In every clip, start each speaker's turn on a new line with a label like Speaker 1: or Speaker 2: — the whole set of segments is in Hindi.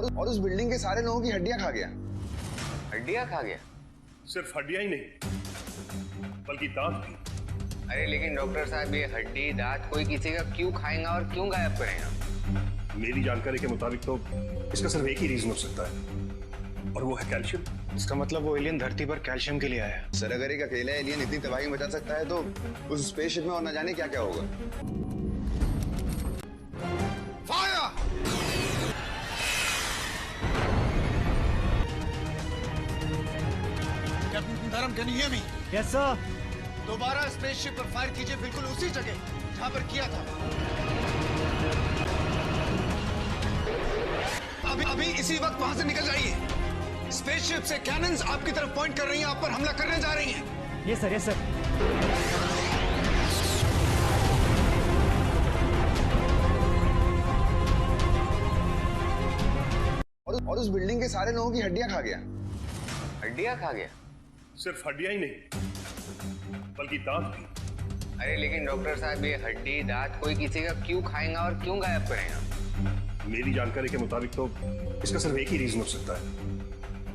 Speaker 1: और उस बिल्डिंग के सारे लोगों की हड्डियां खा गया।
Speaker 2: हड्डियां खा गया?
Speaker 3: सिर्फ हड्डियां ही नहीं बल्कि दांत भी।
Speaker 2: अरे लेकिन डॉक्टर साहब, ये हड्डी दांत कोई किसी का क्यों खाएगा और क्यों गायब करेगा?
Speaker 3: मेरी जानकारी के मुताबिक तो इसका सिर्फ एक ही रीजन हो सकता है और वो है कैल्शियम।
Speaker 4: इसका मतलब वो एलियन धरती पर कैल्शियम के लिए आया है।
Speaker 1: सर अगर एक अकेला एलियन इतनी तबाही मचा सकता है तो उस स्पेसशिप में और न जाने क्या क्या होगा। फायर!
Speaker 5: कैप्टन धर्म, can you hear me?
Speaker 4: Yes sir.
Speaker 5: दोबारा स्पेसशिप पर फायर कीजिए, बिल्कुल उसी जगह जहां पर किया था। अभी इसी वक्त वहां से निकल जाइए। स्पेसशिप से कैनन्स आपकी तरफ पॉइंट कर रही हैं, आप पर हमला करने जा रही हैं।
Speaker 4: Yes sir, yes sir.
Speaker 1: और उस बिल्डिंग के सारे लोगों की हड्डियां खा गया।
Speaker 2: हड्डियां खा गया?
Speaker 3: सिर्फ हड्डियां ही नहीं बल्कि दांत भी।
Speaker 2: अरे लेकिन डॉक्टर साहब, ये हड्डी दांत कोई किसी का क्यों खाएगा और क्यों गायब करेगा?
Speaker 3: मेरी जानकारी के मुताबिक तो इसका सिर्फ एक ही रीजन हो सकता है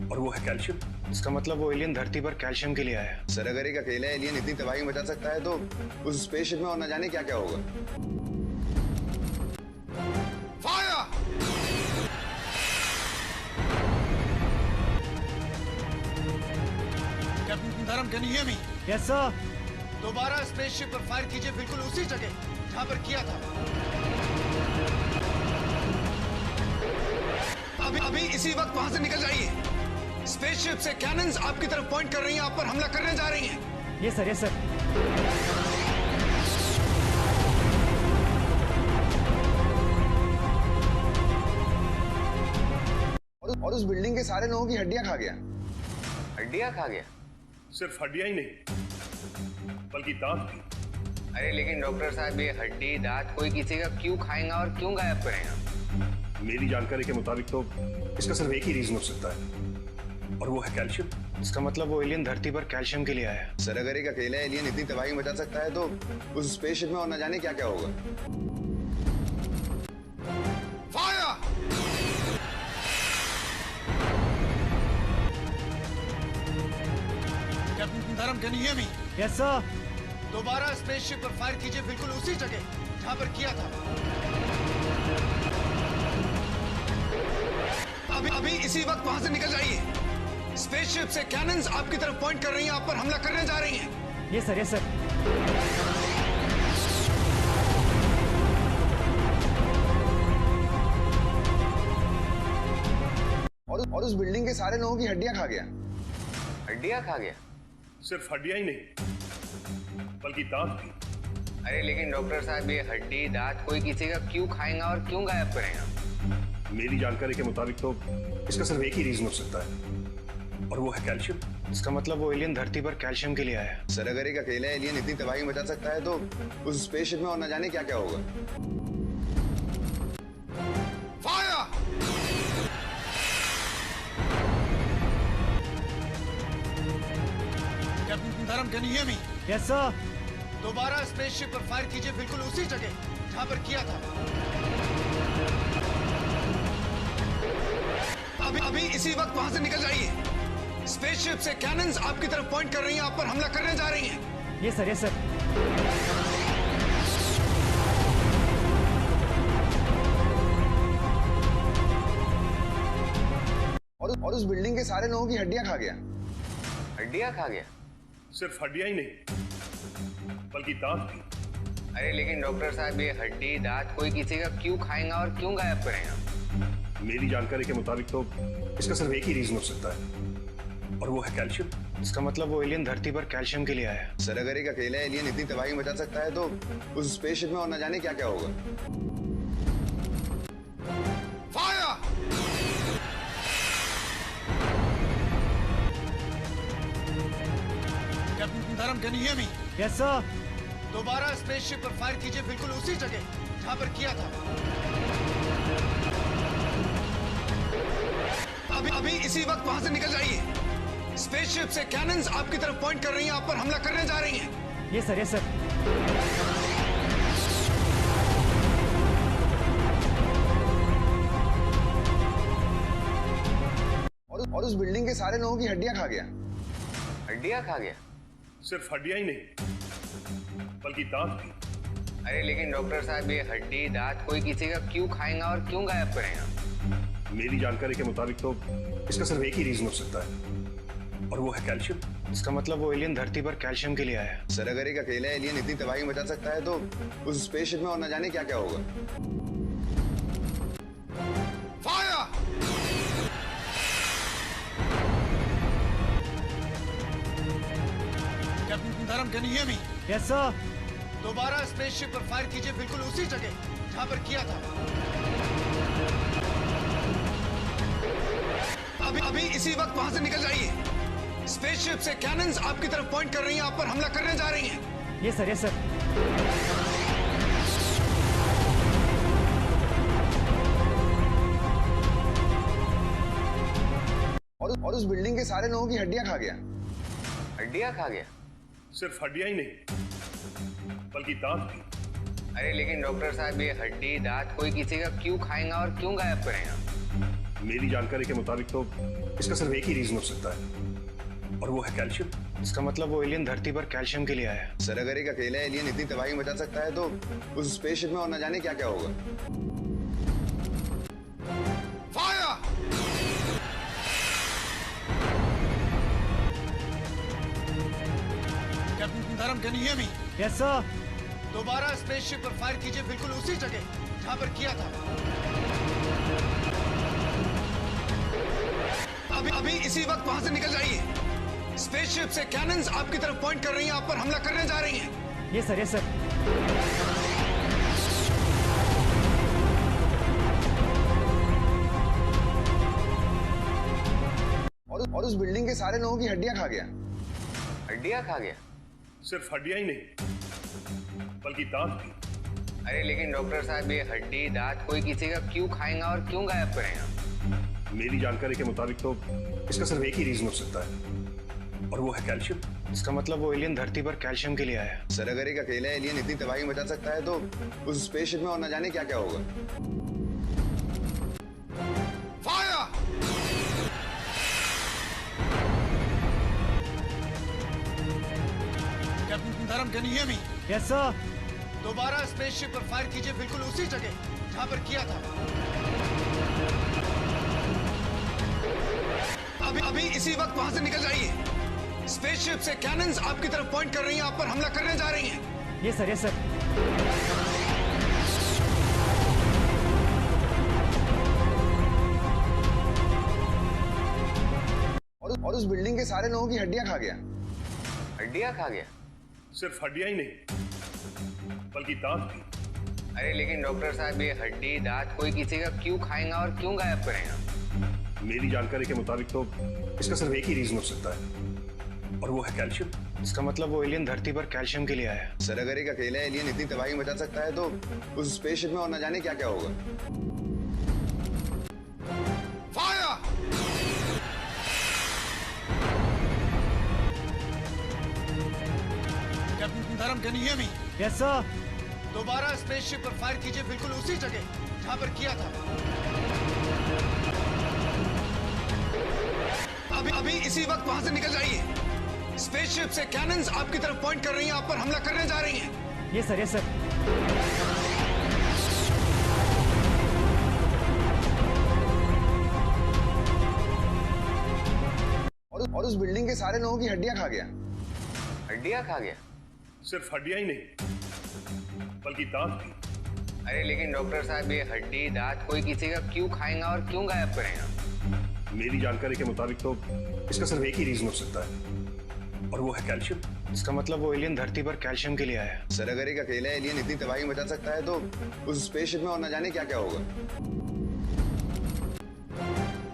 Speaker 3: और वो है कैल्शियम।
Speaker 4: इसका मतलब वो एलियन धरती पर कैल्शियम के लिए आया है।
Speaker 1: सर अगर एक अकेला एलियन इतनी तबाही मचा सकता है तो उस स्पेसशिप में और न जाने क्या क्या होगा। फायर!
Speaker 5: कैप्टन धर्म, can you hear me?
Speaker 4: Yes sir.
Speaker 5: दोबारा स्पेसशिप पर फायर कीजिए, बिल्कुल उसी जगह जहां पर किया था। अभी इसी वक्त वहां से निकल जाइए। स्पेसशिप से कैनन्स आपकी तरफ पॉइंट कर रही हैं, आप पर हमला करने जा रही हैं।
Speaker 4: Yes sir, yes sir.
Speaker 1: और उस बिल्डिंग के सारे लोगों की हड्डियां खा गया।
Speaker 2: हड्डियां खा गया?
Speaker 3: सिर्फ हड्डियां ही नहीं बल्कि दांत भी।
Speaker 2: अरे लेकिन डॉक्टर साहब, ये हड्डी दांत कोई किसी का क्यों खाएगा और क्यों गायब करेगा?
Speaker 3: मेरी जानकारी के मुताबिक तो इसका सिर्फ एक ही रीजन हो सकता है और वो है कैल्शियम।
Speaker 4: इसका मतलब वो एलियन धरती पर कैल्शियम के लिए आया है।
Speaker 1: सर अगर एक अकेला एलियन इतनी तबाही मचा सकता है तो उस स्पेसशिप में और न जाने क्या क्या होगा। फायर!
Speaker 5: कैप्टन धर्म, can you hear me?
Speaker 4: Yes sir.
Speaker 5: दोबारा स्पेसशिप पर फायर कीजिए, बिल्कुल उसी जगह जहां पर किया था। अभी इसी वक्त वहां से निकल जाइए। स्पेसशिप से कैनन्स आपकी तरफ पॉइंट कर रही हैं, आप पर हमला करने जा रही हैं।
Speaker 4: Yes sir, yes sir.
Speaker 1: और उस बिल्डिंग के सारे लोगों की हड्डियां खा गया।
Speaker 2: हड्डियां खा गया?
Speaker 3: सिर्फ हड्डियां ही नहीं बल्कि दांत भी।
Speaker 2: अरे लेकिन डॉक्टर साहब, ये हड्डी दांत कोई किसी का क्यों खाएगा और क्यों गायब करेगा?
Speaker 3: मेरी जानकारी के मुताबिक तो इसका सिर्फ एक ही रीजन हो सकता है और वो है कैल्शियम।
Speaker 4: इसका मतलब वो एलियन धरती पर कैल्शियम के लिए आया है।
Speaker 1: सर अगर एक अकेला एलियन इतनी तबाही मचा सकता है तो उस स्पेसशिप में और न जाने क्या क्या होगा। फायर!
Speaker 5: कैप्टन धर्म, can you hear me?
Speaker 4: Yes sir.
Speaker 5: दोबारा स्पेसशिप पर फायर कीजिए, बिल्कुल उसी जगह जहां पर किया था। अभी इसी वक्त वहां से निकल जाइए। स्पेसशिप से कैनन्स आपकी तरफ पॉइंट कर रही हैं, आप पर हमला करने जा रही हैं।
Speaker 4: Yes sir, yes sir.
Speaker 1: और उस बिल्डिंग के सारे लोगों की हड्डियां खा गया।
Speaker 2: हड्डियां खा गया?
Speaker 3: सिर्फ हड्डियां ही नहीं बल्कि दांत भी।
Speaker 2: अरे लेकिन डॉक्टर साहब, ये हड्डी दांत कोई किसी का क्यों खाएगा और क्यों गायब करेगा?
Speaker 3: मेरी जानकारी के मुताबिक तो इसका सिर्फ एक ही रीजन हो सकता है और वो है कैल्शियम।
Speaker 4: इसका मतलब वो एलियन धरती पर कैल्शियम के लिए आया है।
Speaker 1: सर अगर एक अकेला एलियन इतनी तबाही मचा सकता है तो उस स्पेसशिप में और न जाने क्या क्या होगा। फायर!
Speaker 5: कैप्टन धर्म, can you hear me?
Speaker 4: Yes sir.
Speaker 5: दोबारा स्पेसशिप पर फायर कीजिए, बिल्कुल उसी जगह जहां पर किया था। अभी इसी वक्त वहां से निकल जाइए। स्पेसशिप से कैनन्स आपकी तरफ पॉइंट कर रही हैं, आप पर हमला करने जा रही हैं।
Speaker 4: Yes sir, yes sir.
Speaker 1: और उस बिल्डिंग के सारे लोगों की हड्डियां खा गया।
Speaker 2: हड्डियां खा गया?
Speaker 3: सिर्फ हड्डियां ही नहीं बल्कि दांत भी।
Speaker 2: अरे लेकिन डॉक्टर साहब ये हड्डी दांत कोई किसी का क्यों खाएगा और क्यों गायब करेगा?
Speaker 3: मेरी जानकारी के मुताबिक तो इसका सिर्फ एक ही रीजन हो सकता है और वो है कैल्शियम।
Speaker 4: इसका मतलब वो एलियन धरती पर कैल्शियम के लिए आया है।
Speaker 1: सर अगर एक अकेला एलियन इतनी तबाही मचा सकता है तो उस स्पेसशिप में और न जाने क्या क्या होगा।
Speaker 5: फायर! कैप्टन धर्म, can you hear me?
Speaker 4: Yes sir.
Speaker 5: दोबारा स्पेसशिप पर फायर कीजिए, बिल्कुल उसी जगह जहां पर किया था। अभी इसी वक्त वहां से निकल जाइए। स्पेसशिप से कैनन्स आपकी तरफ पॉइंट कर रही हैं, आप पर हमला करने जा रही हैं।
Speaker 4: Yes sir, yes sir.
Speaker 1: और उस बिल्डिंग के सारे लोगों की हड्डियां खा गया।
Speaker 2: हड्डियां खा गया?
Speaker 3: सिर्फ हड्डियां ही नहीं बल्कि दांत भी।
Speaker 2: अरे लेकिन डॉक्टर साहब ये हड्डी दांत कोई किसी का क्यों खाएगा और क्यों गायब करेगा?
Speaker 3: मेरी जानकारी के मुताबिक तो इसका सिर्फ एक ही रीजन हो सकता है और वो है कैल्शियम।
Speaker 4: इसका मतलब वो एलियन धरती पर कैल्शियम के लिए आया है।
Speaker 1: सर अगर एक अकेला एलियन इतनी तबाही मचा सकता है तो उस स्पेसशिप में और न जाने क्या क्या होगा।
Speaker 5: फायर! कैप्टन धर्म, can you hear me?
Speaker 4: Yes sir.
Speaker 5: दोबारा स्पेसशिप पर फायर कीजिए, बिल्कुल उसी जगह जहां पर किया था। अभी इसी वक्त वहां से निकल जाइए। स्पेसशिप से कैनन्स आपकी तरफ पॉइंट कर रही हैं, आप पर हमला करने जा रही हैं।
Speaker 4: Yes sir, yes sir.
Speaker 1: और उस बिल्डिंग के सारे लोगों की हड्डियां खा गया।
Speaker 2: हड्डियां खा गया?
Speaker 3: सिर्फ हड्डियां ही नहीं बल्कि दांत भी।
Speaker 2: अरे लेकिन डॉक्टर साहब ये हड्डी दांत कोई किसी का क्यों खाएगा और क्यों गायब करेगा?
Speaker 3: मेरी जानकारी के मुताबिक तो इसका सिर्फ एक ही रीजन हो सकता है और वो है कैल्शियम।
Speaker 4: इसका मतलब वो एलियन धरती पर कैल्शियम के लिए आया है।
Speaker 1: सर अगर एक अकेला एलियन इतनी तबाही मचा सकता है तो उस स्पेसशिप में और न जाने क्या क्या होगा।
Speaker 5: फायर! कैप्टन धर्म, can you hear me?
Speaker 4: Yes sir.
Speaker 5: दोबारा स्पेसशिप पर फायर कीजिए, बिल्कुल उसी जगह जहां पर किया था। अभी इसी वक्त वहां से निकल जाइए। स्पेसशिप से कैनन्स आपकी तरफ पॉइंट कर रही हैं, आप पर हमला करने जा रही हैं।
Speaker 4: Yes sir, yes sir.
Speaker 1: और उस बिल्डिंग के सारे लोगों की हड्डियां खा गया।
Speaker 2: हड्डियां खा गया?
Speaker 3: सिर्फ हड्डियां ही नहीं बल्कि दांत भी।
Speaker 2: अरे लेकिन डॉक्टर साहब ये हड्डी दांत कोई किसी का क्यों खाएगा और क्यों गायब करेगा?
Speaker 3: मेरी जानकारी के मुताबिक तो इसका सिर्फ एक ही रीजन हो सकता है और वो है कैल्शियम।
Speaker 4: इसका मतलब वो एलियन धरती पर कैल्शियम के लिए आया है।
Speaker 1: सर अगर एक अकेला एलियन इतनी तबाही मचा सकता है तो उस स्पेसशिप में और न जाने क्या क्या होगा।
Speaker 5: फायर! कैप्टन धर्म, can you hear me?
Speaker 4: Yes sir.
Speaker 5: दोबारा स्पेसशिप पर फायर कीजिए, बिल्कुल उसी जगह जहां पर किया था। अभी इसी वक्त वहां से निकल जाइए। स्पेसशिप से कैनन्स आपकी तरफ पॉइंट कर रही हैं, आप पर हमला करने जा रही हैं।
Speaker 4: Yes sir, yes sir.
Speaker 1: और उस बिल्डिंग के सारे लोगों की हड्डियां खा गया।
Speaker 2: हड्डियां खा गया?
Speaker 3: सिर्फ हड्डियां ही नहीं बल्कि दांत भी।
Speaker 2: अरे लेकिन डॉक्टर साहब ये हड्डी दांत कोई किसी का क्यों खाएगा और क्यों गायब करेगा?
Speaker 3: मेरी जानकारी के मुताबिक तो इसका सिर्फ एक ही रीजन हो सकता है और वो है कैल्शियम।
Speaker 4: इसका मतलब वो एलियन धरती पर कैल्शियम के लिए आया है।
Speaker 1: सर अगर एक अकेला एलियन इतनी तबाही मचा सकता है तो उस स्पेसशिप में और न जाने क्या क्या होगा।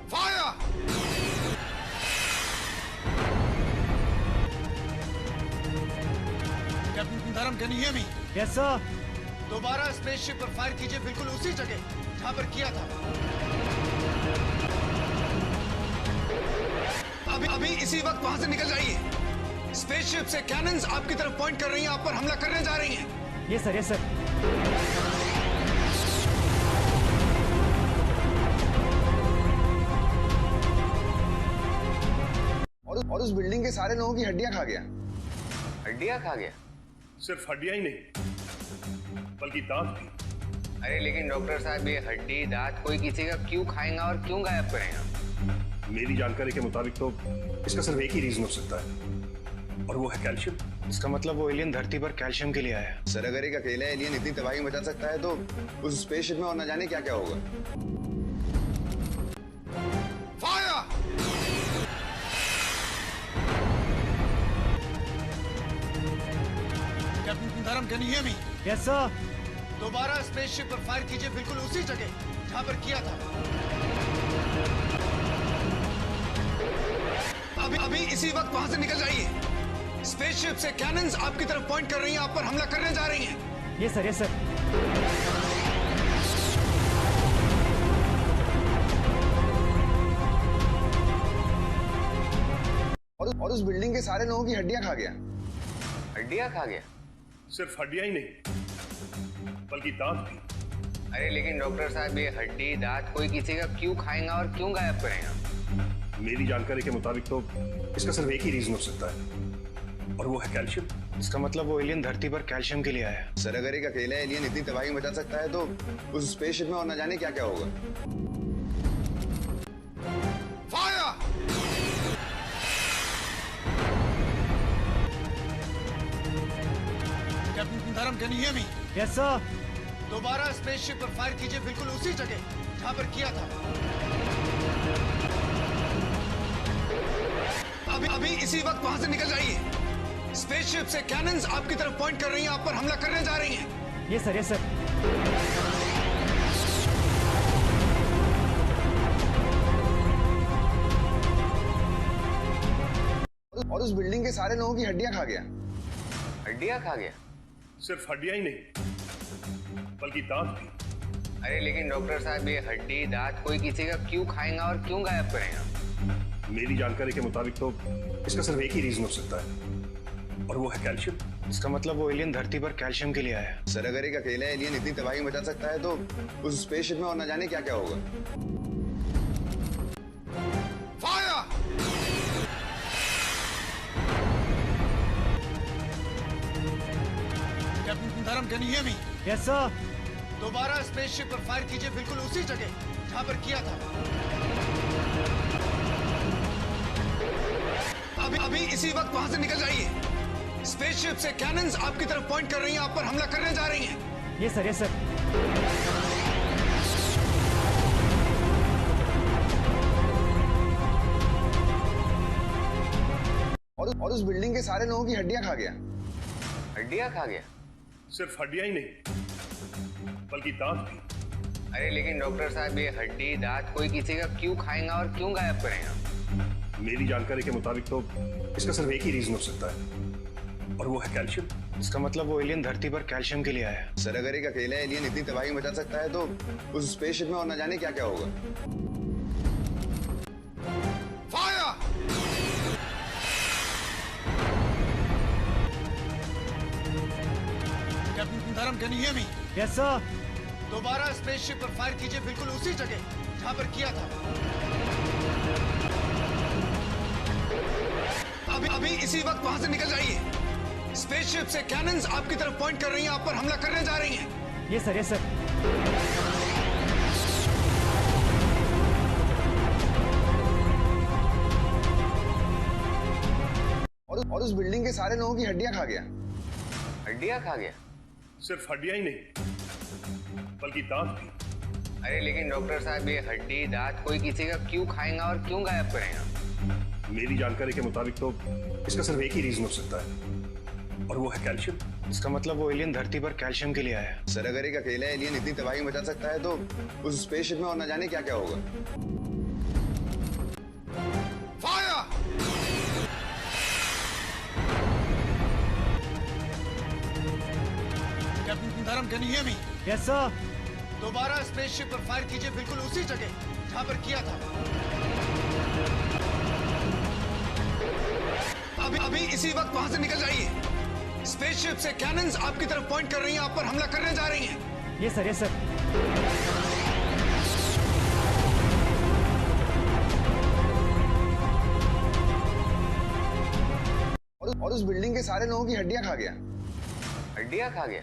Speaker 5: फायर! कैप्टन धर्म, can you hear me?
Speaker 4: Yes sir.
Speaker 5: दोबारा स्पेसशिप पर फायर कीजिए, बिल्कुल उसी जगह जहां पर किया था। अभी इसी वक्त वहां से निकल जाइए। स्पेसशिप से कैनन्स आपकी तरफ पॉइंट कर रही हैं, आप पर हमला करने जा रही हैं।
Speaker 4: Yes sir, yes sir.
Speaker 1: और उस बिल्डिंग के सारे लोगों की हड्डियां खा गया।
Speaker 2: हड्डियां खा गया?
Speaker 3: सिर्फ हड्डियां ही नहीं बल्कि दांत भी।
Speaker 2: अरे लेकिन डॉक्टर साहब ये हड्डी दांत कोई किसी का क्यों खाएगा और क्यों गायब करेगा?
Speaker 3: मेरी जानकारी के मुताबिक तो इसका सिर्फ एक ही रीजन हो सकता है और वो है कैल्शियम।
Speaker 4: इसका मतलब वो एलियन धरती पर कैल्शियम के लिए आया है।
Speaker 1: सर अगर एक अकेला एलियन इतनी तबाही मचा सकता है तो उस स्पेसशिप में और न जाने क्या क्या होगा।
Speaker 5: फायर! कैप्टन धर्म, can you hear me?
Speaker 4: Yes sir.
Speaker 5: दोबारा स्पेसशिप पर फायर कीजिए, बिल्कुल उसी जगह जहां पर किया था। अभी इसी वक्त वहां से निकल जाइए। स्पेसशिप से कैनन्स आपकी तरफ पॉइंट कर रही हैं, आप पर हमला करने जा रही हैं।
Speaker 4: ये सर, ये सर।
Speaker 1: और उस बिल्डिंग के सारे लोगों की हड्डियां खा गया।
Speaker 2: हड्डियां खा गया?
Speaker 3: सिर्फ हड्डियां ही नहीं बल्कि दांत भी।
Speaker 2: अरे लेकिन डॉक्टर साहब ये हड्डी दांत कोई किसी का क्यों खाएगा और क्यों गायब करेगा?
Speaker 3: मेरी जानकारी के मुताबिक तो इसका सिर्फ एक ही रीजन हो सकता है और वो है कैल्शियम।
Speaker 4: इसका मतलब वो एलियन धरती पर कैल्शियम के लिए आया है।
Speaker 1: सर अगर एक अकेला एलियन इतनी तबाही मचा सकता है तो उस स्पेसशिप में और न जाने क्या क्या होगा।
Speaker 5: फायर! कैप्टन धर्म, can you hear me?
Speaker 4: Yes sir.
Speaker 5: दोबारा स्पेसशिप पर फायर कीजिए, बिल्कुल उसी जगह जहां पर किया था। अभी इसी वक्त वहां से निकल जाइए। स्पेसशिप से कैनन्स आपकी तरफ पॉइंट कर रही हैं, आप पर हमला करने जा रही हैं।
Speaker 4: ये सर, ये सर।
Speaker 1: और उस बिल्डिंग के सारे लोगों की हड्डियां खा गया।
Speaker 2: हड्डियां खा गया?
Speaker 3: सिर्फ हड्डियां ही नहीं बल्कि दांत भी।
Speaker 2: अरे लेकिन डॉक्टर साहब ये हड्डी दांत कोई किसी का क्यों खाएगा और क्यों गायब करेगा?
Speaker 3: मेरी जानकारी के मुताबिक तो इसका सिर्फ एक ही रीजन हो सकता है और वो है कैल्शियम।
Speaker 4: इसका मतलब वो एलियन धरती पर कैल्शियम के लिए आया है।
Speaker 1: सर अगर एक अकेला एलियन इतनी तबाही मचा सकता है तो उस स्पेसशिप में और न जाने क्या क्या होगा।
Speaker 5: फायर! कैप्टन धर्म, can you hear me?
Speaker 4: Yes sir.
Speaker 5: दोबारा स्पेसशिप पर फायर कीजिए, बिल्कुल उसी जगह जहां पर किया था। अभी इसी वक्त वहां से निकल जाइए। स्पेसशिप से कैनन्स आपकी तरफ पॉइंट कर रही हैं, आप पर हमला करने जा रही हैं।
Speaker 4: ये सर, ये सर।
Speaker 1: और उस बिल्डिंग के सारे लोगों की हड्डियां खा गया।
Speaker 2: हड्डियां खा गया?
Speaker 3: सिर्फ हड्डियां ही नहीं बल्कि दांत भी।
Speaker 2: अरे लेकिन डॉक्टर साहब ये हड्डी दांत कोई किसी का क्यों खाएगा और क्यों गायब करेगा?
Speaker 3: मेरी जानकारी के मुताबिक तो इसका सिर्फ एक ही रीजन हो सकता है और वो है कैल्शियम।
Speaker 4: इसका मतलब वो एलियन धरती पर कैल्शियम के लिए आया है।
Speaker 1: सर अगर एक अकेला एलियन इतनी तबाही मचा सकता है तो उस स्पेसशिप में और न जाने क्या क्या होगा।
Speaker 5: फायर! कैप्टन धर्म, can you hear me?
Speaker 4: Yes sir.
Speaker 5: दोबारा स्पेसशिप पर फायर कीजिए, बिल्कुल उसी जगह जहां पर किया था। अभी इसी वक्त वहां से निकल जाइए। स्पेसशिप से कैनन्स आपकी तरफ पॉइंट कर रही हैं, आप पर हमला करने जा रही हैं।
Speaker 4: ये सर, ये सर।
Speaker 1: और उस बिल्डिंग के सारे लोगों की हड्डियां खा गया।
Speaker 2: हड्डियां खा गया?
Speaker 3: सिर्फ हड्डियां ही नहीं बल्कि दांत भी।
Speaker 2: अरे लेकिन डॉक्टर साहब ये हड्डी दांत कोई किसी का क्यों खाएगा और क्यों गायब करेगा?
Speaker 3: मेरी जानकारी के मुताबिक तो इसका सिर्फ एक ही रीजन हो सकता है और वो है कैल्शियम।
Speaker 4: इसका मतलब वो एलियन धरती पर कैल्शियम के लिए आया है।
Speaker 1: सर अगर एक अकेला एलियन इतनी तबाही मचा सकता है तो उस स्पेसशिप में और न जाने क्या क्या होगा।
Speaker 5: फायर! कैप्टन धर्म, can you hear me?
Speaker 4: Yes sir.
Speaker 5: दोबारा स्पेसशिप पर फायर कीजिए, बिल्कुल उसी जगह जहां पर किया था। अभी इसी वक्त वहां से निकल जाइए। स्पेसशिप से कैनन्स आपकी तरफ पॉइंट कर रही हैं, आप पर हमला करने जा रही हैं।
Speaker 4: ये सर, ये सर।
Speaker 1: और उस बिल्डिंग के सारे लोगों की हड्डियां खा गया।
Speaker 2: हड्डियां खा गया?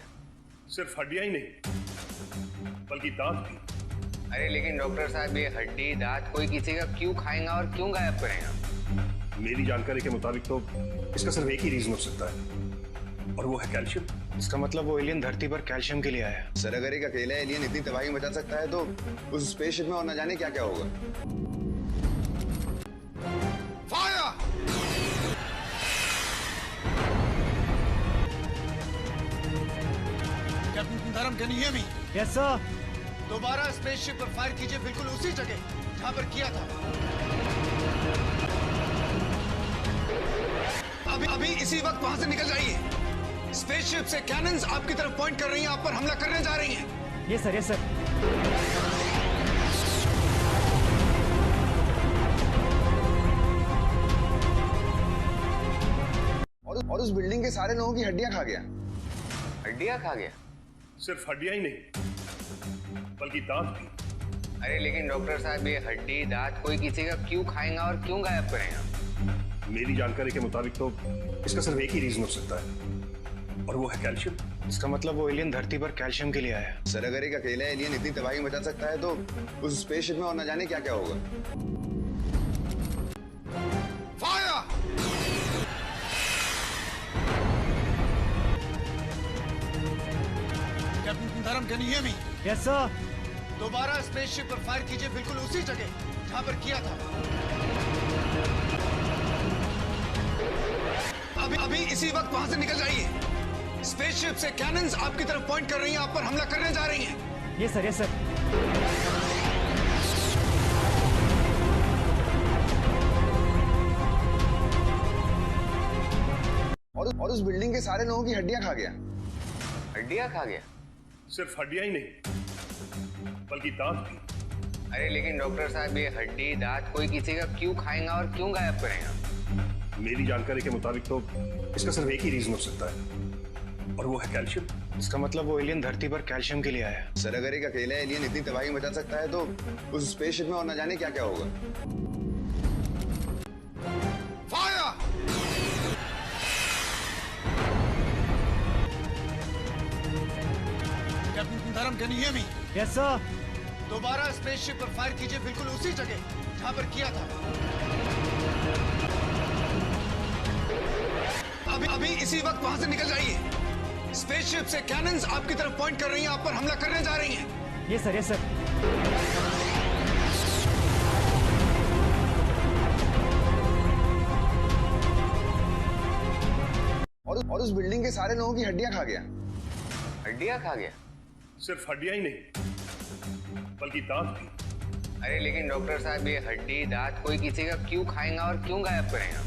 Speaker 3: सिर्फ हड्डियां ही नहीं बल्कि दांत भी।
Speaker 2: अरे लेकिन डॉक्टर साहब ये हड्डी दांत कोई किसी का क्यों खाएगा और क्यों गायब करेगा?
Speaker 3: मेरी जानकारी के मुताबिक तो इसका सिर्फ एक ही रीजन हो सकता है और वो है कैल्शियम।
Speaker 4: इसका मतलब वो एलियन धरती पर कैल्शियम के लिए आया है।
Speaker 1: सर अगर एक अकेला एलियन इतनी तबाही मचा सकता है तो उस स्पेसशिप में और न जाने क्या क्या होगा।
Speaker 5: फायर! कैप्टन धर्म, can you hear me?
Speaker 4: Yes sir.
Speaker 5: दोबारा स्पेसशिप पर फायर कीजिए, बिल्कुल उसी जगह जहां पर किया था। अभी इसी वक्त वहां से निकल जाइए। स्पेसशिप से कैनन्स आपकी तरफ पॉइंट कर रही हैं, आप पर हमला करने जा रही हैं।
Speaker 4: ये सर, ये सर।
Speaker 1: और उस बिल्डिंग के सारे लोगों की हड्डियां खा गया।
Speaker 2: हड्डियां खा गया?
Speaker 3: सिर्फ हड्डियां ही नहीं बल्कि दांत भी।
Speaker 2: अरे लेकिन डॉक्टर साहब ये हड्डी दांत कोई किसी का क्यों खाएगा और क्यों गायब करेगा?
Speaker 3: मेरी जानकारी के मुताबिक तो इसका सिर्फ एक ही रीजन हो सकता है और वो है कैल्शियम।
Speaker 4: इसका मतलब वो एलियन धरती पर कैल्शियम के लिए आया है।
Speaker 1: सर अगर एक अकेला एलियन इतनी तबाही मचा सकता है तो उस स्पेसशिप में और न जाने क्या क्या होगा।
Speaker 5: फायर! कैप्टन धर्म, can you hear me?
Speaker 4: Yes sir.
Speaker 5: दोबारा स्पेसशिप पर फायर कीजिए, बिल्कुल उसी जगह जहां पर किया था। अभी इसी वक्त वहां से निकल जाइए। स्पेसशिप से कैनन्स आपकी तरफ पॉइंट कर रही हैं, आप पर हमला करने जा रही हैं।
Speaker 4: ये सर, ये सर।
Speaker 1: और उस बिल्डिंग के सारे लोगों की हड्डियां खा गया।
Speaker 2: हड्डियां खा गया?
Speaker 3: सिर्फ हड्डियां ही नहीं बल्कि दांत भी।
Speaker 2: अरे लेकिन डॉक्टर साहब ये हड्डी दांत कोई किसी का क्यों खाएगा और क्यों गायब करेगा?
Speaker 3: मेरी जानकारी के मुताबिक तो इसका सिर्फ एक ही रीजन हो सकता है और वो है कैल्शियम।
Speaker 4: इसका मतलब वो एलियन धरती पर कैल्शियम के लिए आया है।
Speaker 1: सर अगर एक अकेला एलियन इतनी तबाही मचा सकता है तो उस स्पेसशिप में और न जाने क्या क्या होगा।
Speaker 5: फायर! कैप्टन धर्म, can you hear me?
Speaker 4: Yes sir.
Speaker 5: दोबारा स्पेसशिप पर फायर कीजिए, बिल्कुल उसी जगह जहां पर किया था। अभी इसी वक्त वहां से निकल जाइए। स्पेसशिप से कैनन्स आपकी तरफ पॉइंट कर रही हैं, आप पर हमला करने जा रही हैं।
Speaker 4: ये सर, ये सर।
Speaker 1: और उस बिल्डिंग के सारे लोगों की हड्डियां खा गया।
Speaker 2: हड्डियां खा गया?
Speaker 3: सिर्फ हड्डियां ही नहीं बल्कि दांत भी।
Speaker 2: अरे लेकिन डॉक्टर साहब ये हड्डी दांत कोई किसी का क्यों खाएगा और क्यों गायब करेगा?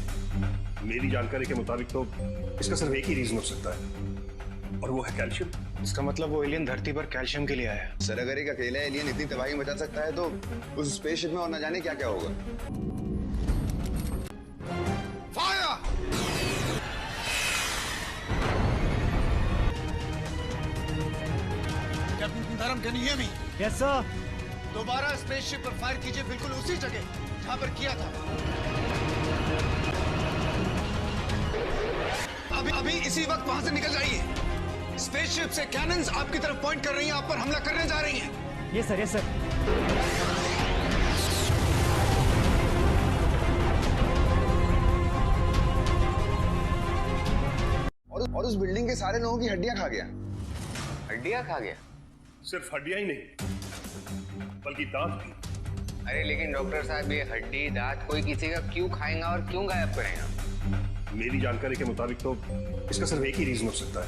Speaker 3: मेरी जानकारी के मुताबिक तो इसका सिर्फ एक ही रीजन हो सकता है और वो है कैल्शियम।
Speaker 4: इसका मतलब वो एलियन धरती पर कैल्शियम के लिए आया है।
Speaker 1: सर अगर एक अकेला एलियन इतनी तबाही मचा सकता है तो उस स्पेसशिप में और न जाने क्या क्या होगा।
Speaker 5: फायर! कैप्टन धर्म, can you hear me?
Speaker 4: Yes sir.
Speaker 5: दोबारा स्पेसशिप पर फायर कीजिए, बिल्कुल उसी जगह जहां पर किया था। अभी इसी वक्त वहां से निकल जाइए। स्पेसशिप से कैनन्स आपकी तरफ पॉइंट कर रही हैं, आप पर हमला करने जा रही हैं।
Speaker 4: ये सर, ये सर।
Speaker 1: और उस बिल्डिंग के सारे लोगों की हड्डियां खा गया।
Speaker 2: हड्डियां खा गया?
Speaker 3: सिर्फ हड्डियां ही नहीं बल्कि दांत भी।
Speaker 2: अरे लेकिन डॉक्टर साहब ये हड्डी दांत कोई किसी का क्यों खाएगा और क्यों गायब करेगा?
Speaker 3: मेरी जानकारी के मुताबिक तो इसका सिर्फ एक ही रीजन हो सकता है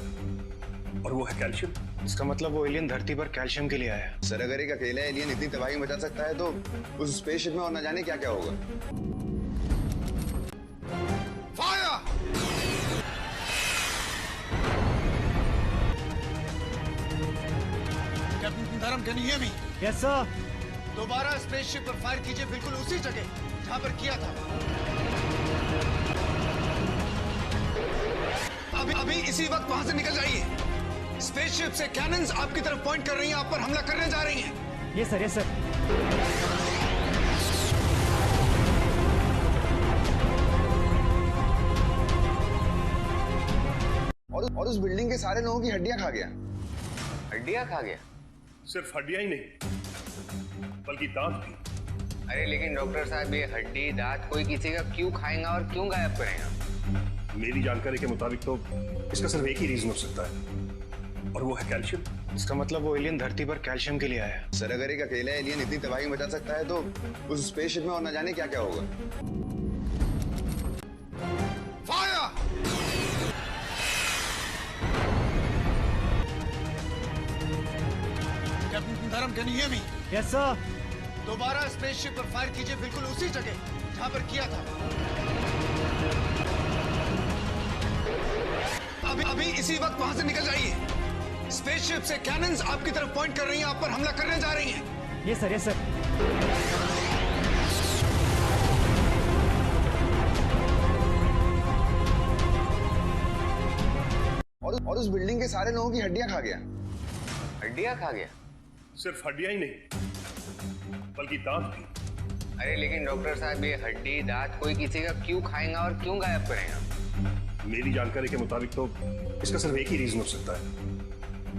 Speaker 3: और वो है कैल्शियम।
Speaker 4: इसका मतलब वो एलियन धरती पर कैल्शियम के लिए आया है।
Speaker 1: सर अगर एक अकेला एलियन इतनी तबाही मचा सकता है तो उस स्पेसशिप में और न जाने क्या क्या होगा।
Speaker 5: फायर! कैप्टन धर्म, can you hear me?
Speaker 4: Yes sir.
Speaker 5: दोबारा स्पेसशिप पर फायर कीजिए, बिल्कुल उसी जगह जहां पर किया था। अभी इसी वक्त वहां से निकल जाइए। स्पेसशिप से कैनन्स आपकी तरफ पॉइंट कर रही हैं, आप पर हमला करने जा रही हैं।
Speaker 4: ये सर, ये सर।
Speaker 1: और उस बिल्डिंग के सारे लोगों की हड्डियां खा गया।
Speaker 2: हड्डियां खा गया?
Speaker 3: सिर्फ हड्डियां ही नहीं बल्कि दांत भी।
Speaker 2: अरे लेकिन डॉक्टर साहब ये हड्डी दांत कोई किसी का क्यों खाएगा और क्यों गायब करेगा?
Speaker 3: मेरी जानकारी के मुताबिक तो इसका सिर्फ एक ही रीजन हो सकता है और वो है कैल्शियम।
Speaker 4: इसका मतलब वो एलियन धरती पर कैल्शियम के लिए आया है।
Speaker 1: सर अगर एक अकेला एलियन इतनी तबाही मचा सकता है तो उस स्पेसशिप में और न जाने क्या क्या होगा।
Speaker 5: फायर! कैप्टन धर्म, can you hear me?
Speaker 6: Yes sir.
Speaker 5: दोबारा स्पेसशिप पर फायर कीजिए, बिल्कुल उसी जगह जहां पर किया था। अभी इसी वक्त वहां से निकल जाइए। स्पेसशिप से कैनन्स आपकी तरफ पॉइंट कर रही हैं, आप पर हमला करने जा रही हैं।
Speaker 6: Yes sir, yes sir.
Speaker 1: और उस बिल्डिंग के सारे लोगों की हड्डियां खा गया।
Speaker 2: हड्डियां खा गया?
Speaker 3: सिर्फ हड्डियां ही नहीं बल्कि दांत भी।
Speaker 2: अरे लेकिन डॉक्टर साहब ये हड्डी दांत कोई किसी का क्यों खाएगा और क्यों गायब करेगा?
Speaker 3: मेरी जानकारी के मुताबिक तो इसका सिर्फ एक ही रीजन हो सकता है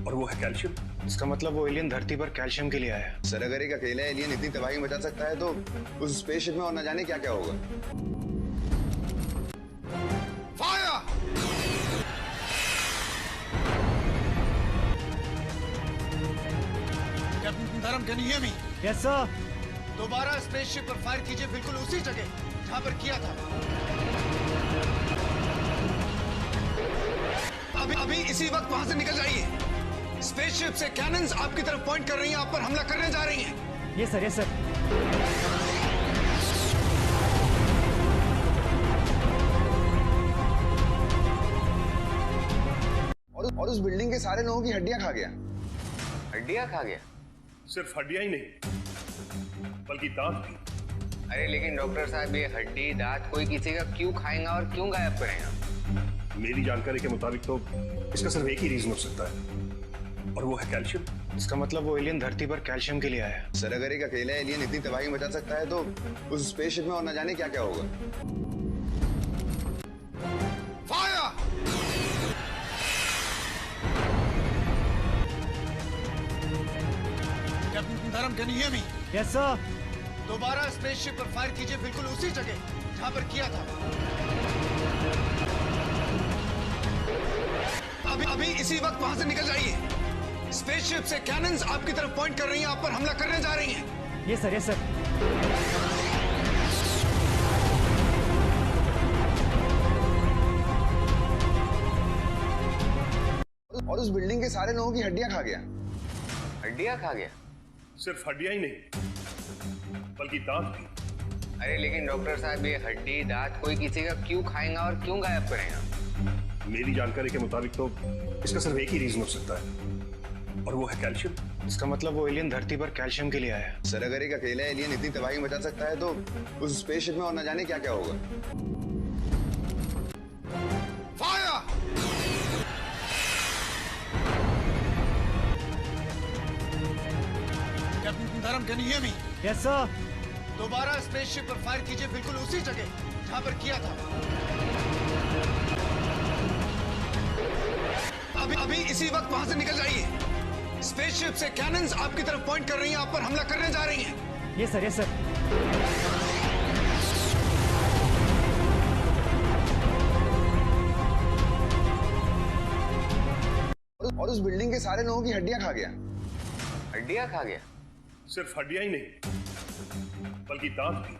Speaker 3: और वो है कैल्शियम।
Speaker 4: इसका मतलब वो एलियन धरती पर कैल्शियम के लिए आया है।
Speaker 1: सर अगर एक अकेला एलियन इतनी तबाही मचा सकता है तो उस स्पेसशिप में और न जाने क्या क्या होगा।
Speaker 5: फायर! कैप्टन धर्म, can you hear me?
Speaker 6: Yes sir.
Speaker 5: दोबारा स्पेसशिप पर फायर कीजिए, बिल्कुल उसी जगह जहां पर किया था। अभी इसी वक्त वहां से निकल जाइए। स्पेसशिप से कैनन्स आपकी तरफ पॉइंट कर रही हैं, आप पर हमला करने जा रही हैं।
Speaker 6: Yes sir, yes sir.
Speaker 1: और उस बिल्डिंग के सारे लोगों की हड्डियां खा गया।
Speaker 2: हड्डियां खा गया?
Speaker 3: सिर्फ हड्डियां ही नहीं बल्कि दांत भी।
Speaker 2: अरे लेकिन डॉक्टर साहब ये हड्डी दांत कोई किसी का क्यों खाएगा और क्यों गायब करेगा?
Speaker 3: मेरी जानकारी के मुताबिक तो इसका सिर्फ एक ही रीजन हो सकता है और वो है कैल्शियम।
Speaker 4: इसका मतलब वो एलियन धरती पर कैल्शियम के लिए आया है।
Speaker 1: सर अगर एक अकेला एलियन इतनी तबाही मचा सकता है तो उस स्पेसशिप में और न जाने क्या क्या होगा।
Speaker 5: फायर! कैप्टन धर्म, can you hear me?
Speaker 6: Yes sir.
Speaker 5: दोबारा स्पेसशिप पर फायर कीजिए, बिल्कुल उसी जगह जहां पर किया था। अभी इसी वक्त वहां से निकल जाइए। स्पेसशिप से कैनन्स आपकी तरफ पॉइंट कर रही हैं, आप पर हमला करने जा रही हैं।
Speaker 6: Yes sir, yes sir.
Speaker 1: और उस बिल्डिंग के सारे लोगों की हड्डियां खा गया।
Speaker 2: हड्डियां खा गया?
Speaker 3: सिर्फ हड्डियां ही नहीं बल्कि दांत भी।
Speaker 2: अरे लेकिन डॉक्टर साहब ये हड्डी दांत कोई किसी का क्यों खाएगा और क्यों गायब करेगा?
Speaker 3: मेरी जानकारी के मुताबिक तो इसका सिर्फ एक ही रीजन हो सकता है और वो है कैल्शियम।
Speaker 4: इसका मतलब वो एलियन धरती पर कैल्शियम के लिए आया है।
Speaker 1: सर अगर एक अकेला एलियन इतनी तबाही मचा सकता है तो उस स्पेसशिप में और न जाने क्या क्या होगा।
Speaker 5: फायर! कैप्टन धर्म, can you hear me?
Speaker 6: Yes sir.
Speaker 5: दोबारा स्पेसशिप पर फायर कीजिए, बिल्कुल उसी जगह जहां पर किया था। अभी इसी वक्त वहां से निकल जाइए। स्पेसशिप से कैनन्स आपकी तरफ पॉइंट कर रही हैं, आप पर हमला करने जा रही हैं।
Speaker 6: Yes sir, yes sir.
Speaker 1: और उस बिल्डिंग के सारे लोगों की हड्डियां खा गया।
Speaker 2: हड्डियां खा गया?
Speaker 3: सिर्फ हड्डियां ही नहीं बल्कि दांत भी।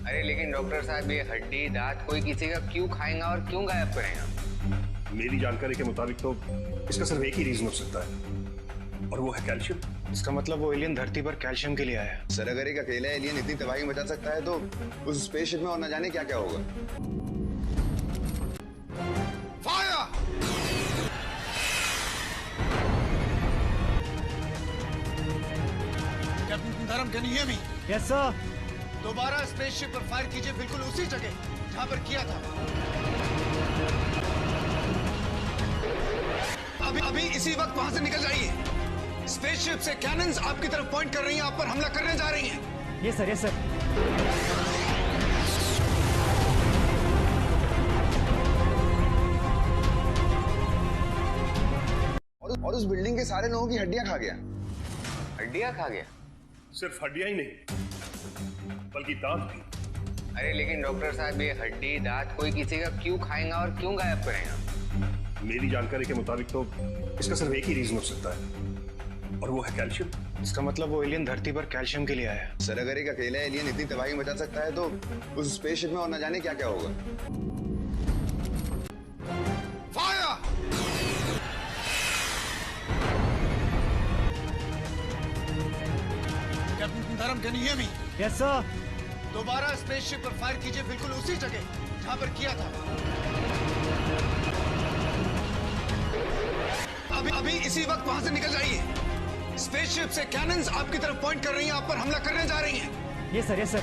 Speaker 2: अरे लेकिन डॉक्टर साहब ये हड्डी दांत कोई किसी का क्यों खाएगा और क्यों गायब करेगा?
Speaker 3: मेरी जानकारी के मुताबिक तो इसका सिर्फ एक ही रीजन हो सकता है और वो है कैल्शियम।
Speaker 4: इसका मतलब वो एलियन धरती पर कैल्शियम के लिए आया है।
Speaker 1: सर अगर एक अकेला एलियन इतनी तबाही मचा सकता है तो उस स्पेसशिप में और न जाने क्या क्या होगा।
Speaker 5: फायर! कैप्टन धर्म, can you hear me?
Speaker 6: Yes sir.
Speaker 5: दोबारा स्पेसशिप पर फायर कीजिए, बिल्कुल उसी जगह जहां पर किया था। अभी इसी वक्त वहां से निकल जाइए। स्पेसशिप से कैनन्स आपकी तरफ पॉइंट कर रही हैं, आप पर हमला करने जा रही हैं।
Speaker 6: Yes sir, yes sir.
Speaker 1: और उस बिल्डिंग के सारे लोगों की हड्डियां खा गया।
Speaker 2: हड्डियां खा गया?
Speaker 3: सिर्फ हड्डियां ही नहीं बल्कि दांत भी।
Speaker 2: अरे लेकिन डॉक्टर साहब, ये हड्डी दांत कोई किसी का क्यों खाएगा और क्यों गायब करेगा?
Speaker 3: मेरी जानकारी के मुताबिक तो इसका सिर्फ एक ही रीजन हो सकता है और वो है कैल्शियम।
Speaker 4: इसका मतलब वो एलियन धरती पर कैल्शियम के लिए आया है।
Speaker 1: सर अगर एक अकेला एलियन इतनी तबाही मचा सकता है तो उस स्पेसशिप में और न जाने क्या क्या होगा।
Speaker 5: फायर! कैप्टन धर्म, can you hear me?
Speaker 6: Yes sir.
Speaker 5: दोबारा स्पेसशिप पर फायर कीजिए, बिल्कुल उसी जगह जहां पर किया था। अभी इसी वक्त वहां से निकल जाइए। स्पेसशिप से कैनन्स आपकी तरफ पॉइंट कर रही हैं, आप पर हमला करने जा रही हैं।
Speaker 6: Yes sir, yes sir.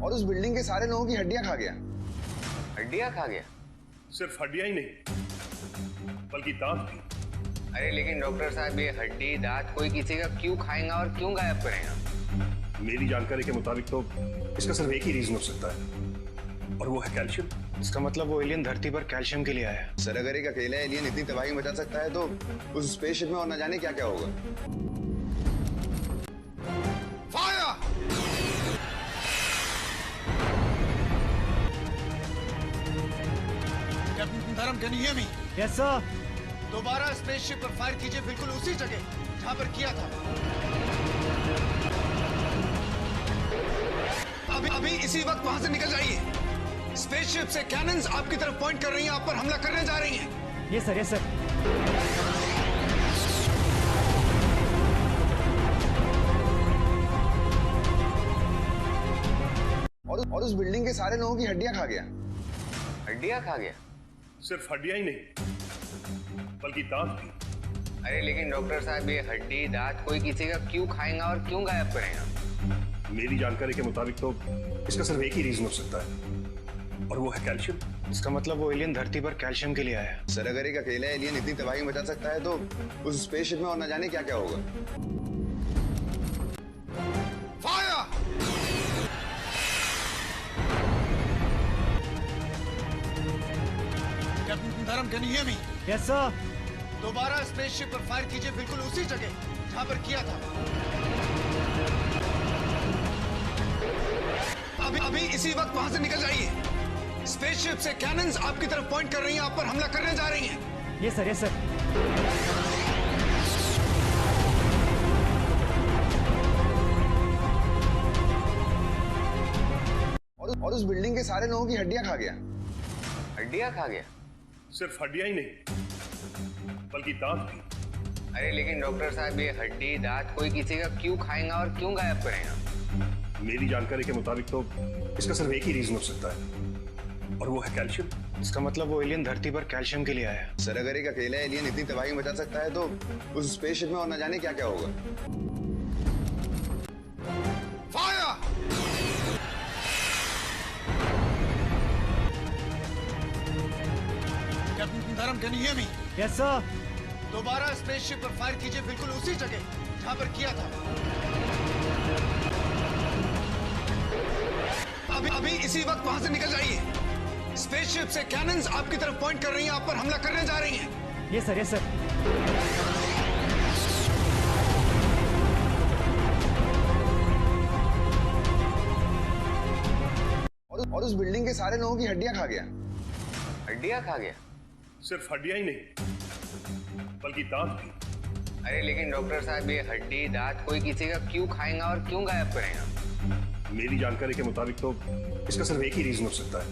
Speaker 1: और उस बिल्डिंग के सारे लोगों की हड्डियां खा गया।
Speaker 2: हड्डियां खा गया?
Speaker 3: सिर्फ हड्डियां ही नहीं बल्कि दांत भी।
Speaker 2: अरे लेकिन डॉक्टर साहब, ये हड्डी दांत कोई किसी का क्यों खाएगा और क्यों गायब करेगा?
Speaker 3: मेरी जानकारी के मुताबिक तो इसका सिर्फ एक ही रीजन हो सकता है और वो है कैल्शियम।
Speaker 4: इसका मतलब वो एलियन धरती पर कैल्शियम के लिए आया है।
Speaker 1: सर अगर एक अकेला एलियन इतनी तबाही मचा सकता है तो उस स्पेसशिप में और न जाने क्या क्या होगा।
Speaker 5: फायर! कैप्टन धर्म, can you hear me?
Speaker 6: Yes sir.
Speaker 5: दोबारा स्पेसशिप पर फायर कीजिए, बिल्कुल उसी जगह जहां पर किया था। अभी इसी वक्त वहां से निकल जाइए। स्पेसशिप से कैनन्स आपकी तरफ पॉइंट कर रही हैं, आप पर हमला करने जा रही हैं।
Speaker 6: Yes sir, yes sir.
Speaker 1: और उस बिल्डिंग के सारे लोगों की हड्डियां खा गया।
Speaker 2: हड्डियां खा गया?
Speaker 3: सिर्फ हड्डियां ही नहीं बल्कि दांत भी।
Speaker 2: अरे लेकिन डॉक्टर साहब, ये हड्डी दांत कोई किसी का क्यों खाएगा और क्यों गायब करेगा?
Speaker 3: मेरी जानकारी के मुताबिक तो इसका सिर्फ एक ही रीजन हो सकता है और वो है कैल्शियम।
Speaker 4: इसका मतलब वो एलियन धरती पर कैल्शियम के लिए आया है।
Speaker 1: सर अगर एक अकेला एलियन इतनी तबाही मचा सकता है तो उस स्पेसशिप में और न जाने क्या क्या होगा।
Speaker 5: फायर! कैप्टन धर्म, can you hear me?
Speaker 6: Yes sir.
Speaker 5: दोबारा स्पेसशिप पर फायर कीजिए, बिल्कुल उसी जगह जहां पर किया था। अभी इसी वक्त वहां से निकल जाइए। स्पेसशिप से कैनन्स आपकी तरफ पॉइंट कर रही हैं, आप पर हमला करने जा रही हैं।
Speaker 6: Yes sir, yes sir.
Speaker 1: और उस बिल्डिंग के सारे लोगों की हड्डियां खा गया।
Speaker 2: हड्डियां खा गया?
Speaker 3: सिर्फ हड्डियां ही नहीं बल्कि दांत भी।
Speaker 2: अरे लेकिन डॉक्टर साहब, ये हड्डी दांत कोई किसी का क्यों खाएगा और क्यों गायब करेगा?
Speaker 3: मेरी जानकारी के मुताबिक तो इसका सिर्फ एक ही रीजन हो सकता है और वो है कैल्शियम।
Speaker 4: इसका मतलब वो एलियन धरती पर कैल्शियम के लिए आया है।
Speaker 1: सर अगर एक अकेला एलियन इतनी तबाही मचा सकता है तो उस स्पेसशिप में और न जाने क्या क्या होगा।
Speaker 5: फायर! कैप्टन धर्म, can you hear me?
Speaker 6: Yes sir.
Speaker 5: दोबारा स्पेसशिप पर फायर कीजिए, बिल्कुल उसी जगह जहां पर किया था। अभी इसी वक्त वहां से निकल जाइए। स्पेसशिप से कैनन्स आपकी तरफ पॉइंट कर रही हैं, आप पर हमला करने जा रही हैं।
Speaker 6: Yes sir, yes sir.
Speaker 1: और उस बिल्डिंग के सारे लोगों की हड्डियां खा गया।
Speaker 2: हड्डियां खा गया?
Speaker 3: सिर्फ हड्डियां ही नहीं बल्कि दांत भी।
Speaker 2: अरे लेकिन डॉक्टर साहब, ये हड्डी दांत कोई किसी का क्यों खाएगा और क्यों गायब करेगा?
Speaker 3: मेरी जानकारी के मुताबिक तो इसका सिर्फ एक ही रीजन हो सकता है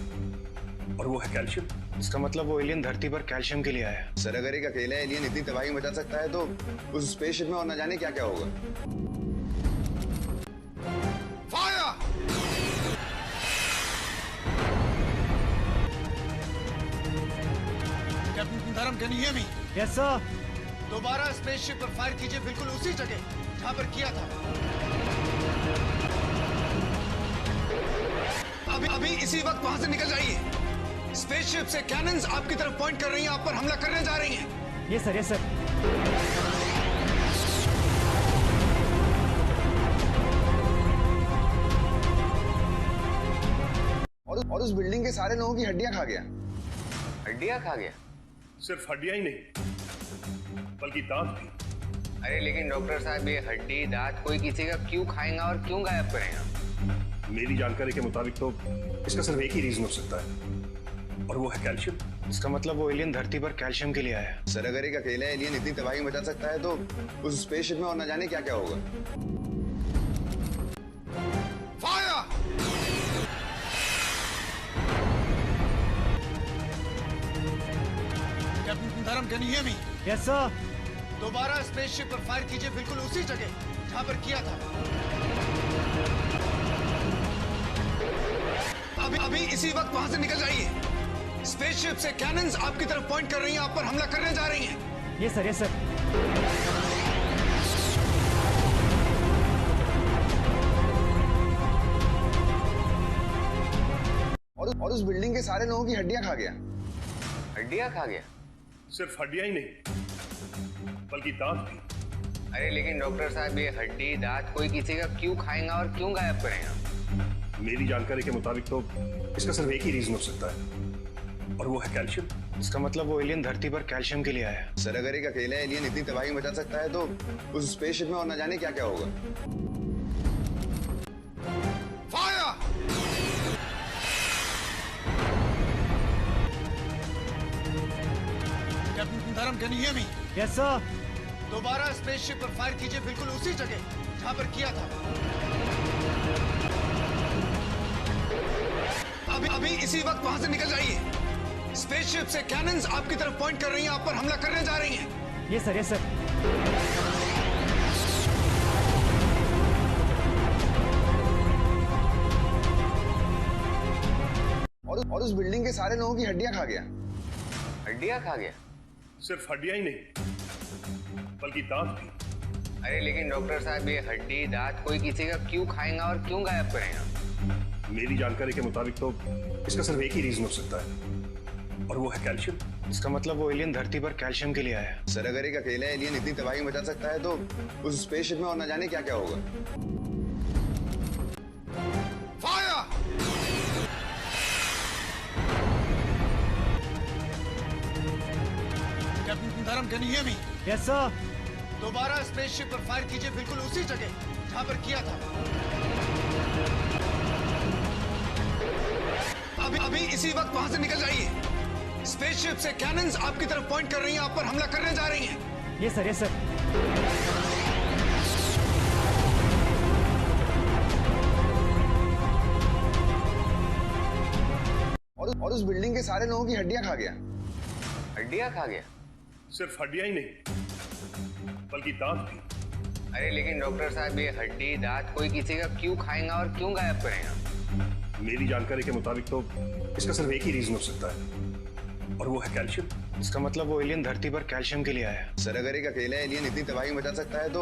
Speaker 3: और वो है कैल्शियम।
Speaker 4: इसका मतलब वो एलियन धरती पर कैल्शियम के लिए आया है।
Speaker 1: सर अगर एक अकेला एलियन इतनी तबाही मचा सकता है तो उस स्पेसशिप में और न जाने क्या क्या होगा।
Speaker 5: फायर! कैप्टन धर्म, can you hear me?
Speaker 6: Yes sir.
Speaker 5: दोबारा स्पेसशिप पर फायर कीजिए, बिल्कुल उसी जगह जहां पर किया था। अभी इसी वक्त वहां से निकल जाइए। स्पेसशिप से कैनन्स आपकी तरफ पॉइंट कर रही हैं, आप पर हमला करने जा रही हैं।
Speaker 6: Yes sir, yes sir.
Speaker 1: और उस बिल्डिंग के सारे लोगों की हड्डियां खा गया।
Speaker 2: हड्डियां खा गया?
Speaker 3: सिर्फ हड्डियां ही नहीं बल्कि दांत भी।
Speaker 2: अरे लेकिन डॉक्टर साहब ये हड्डी दांत कोई किसी का क्यों खाएगा और क्यों गायब करेगा?
Speaker 3: मेरी जानकारी के मुताबिक तो इसका सिर्फ एक ही रीजन हो सकता है और वो है कैल्शियम।
Speaker 4: इसका मतलब वो एलियन धरती पर कैल्शियम के लिए आया है।
Speaker 1: सर अगर एक अकेला एलियन इतनी तबाही मचा सकता है तो उस स्पेसशिप में और न जाने क्या क्या होगा।
Speaker 5: फायर! कैप्टन धर्म, can you hear me?
Speaker 6: Yes sir.
Speaker 5: दोबारा स्पेसशिप पर फायर कीजिए, बिल्कुल उसी जगह जहां पर किया था। अभी इसी वक्त वहां से निकल जाइए। स्पेसशिप से कैनन्स आपकी तरफ पॉइंट कर रही हैं, आप पर हमला करने जा रही हैं।
Speaker 6: ये सर, ये सर।
Speaker 1: और उस बिल्डिंग के सारे लोगों की हड्डियां खा गया।
Speaker 2: हड्डियां खा गया?
Speaker 3: सिर्फ हड्डियां ही नहीं बल्कि दांत भी।
Speaker 2: अरे लेकिन डॉक्टर साहब ये हड्डी दांत कोई किसी का क्यों खाएगा और क्यों गायब करेगा?
Speaker 3: मेरी जानकारी के मुताबिक तो इसका सिर्फ एक ही रीजन हो सकता है और वो है कैल्शियम।
Speaker 4: इसका मतलब वो एलियन धरती पर कैल्शियम के लिए आया है।
Speaker 1: सर अगर एक अकेला एलियन इतनी तबाही मचा सकता है तो उस स्पेसशिप में और न जाने क्या क्या होगा।
Speaker 5: फायर! कैप्टन धर्म, can you hear me?
Speaker 6: Yes sir.
Speaker 5: दोबारा स्पेसशिप पर फायर कीजिए, बिल्कुल उसी जगह जहां पर किया था। अभी इसी वक्त वहां से निकल जाइए। स्पेसशिप से कैनन्स आपकी तरफ पॉइंट कर रही हैं, आप पर हमला करने जा रही हैं।
Speaker 6: ये सर, ये सर।
Speaker 1: और उस बिल्डिंग के सारे लोगों की हड्डियां खा गया।
Speaker 2: हड्डियां खा गया?
Speaker 3: सिर्फ हड्डियां ही नहीं बल्कि दांत भी।
Speaker 2: अरे लेकिन डॉक्टर साहब ये हड्डी दांत कोई किसी का क्यों खाएगा और क्यों गायब करेगा?
Speaker 3: मेरी जानकारी के मुताबिक तो इसका सिर्फ एक ही रीजन हो सकता है और वो है कैल्शियम।
Speaker 4: इसका मतलब वो एलियन धरती पर कैल्शियम के लिए आया है।
Speaker 1: सर अगर एक अकेला एलियन इतनी तबाही मचा सकता है तो उस स्पेसशिप में और न जाने क्या क्या होगा।
Speaker 5: फायर! कैप्टन धर्म, can you hear me?
Speaker 6: Yes sir.
Speaker 5: दोबारा स्पेसशिप पर फायर कीजिए, बिल्कुल उसी जगह जहां पर किया था। अभी इसी वक्त वहां से निकल जाइए। स्पेसशिप से कैनन्स आपकी तरफ पॉइंट कर रही हैं, आप पर हमला करने जा रही हैं।
Speaker 6: ये सर, ये सर।
Speaker 1: और उस बिल्डिंग के सारे लोगों की हड्डियां खा गया।
Speaker 2: हड्डियां खा गया?
Speaker 3: सिर्फ हड्डियां ही नहीं बल्कि दांत भी।
Speaker 2: अरे लेकिन डॉक्टर साहब ये हड्डी दांत कोई किसी का क्यों खाएगा और क्यों गायब करेगा?
Speaker 3: मेरी जानकारी के मुताबिक तो इसका सिर्फ एक ही रीजन हो सकता है और वो है कैल्शियम।
Speaker 4: इसका मतलब वो एलियन धरती पर कैल्शियम के लिए आया है।
Speaker 1: सर अगर एक अकेला एलियन इतनी तबाही मचा सकता है तो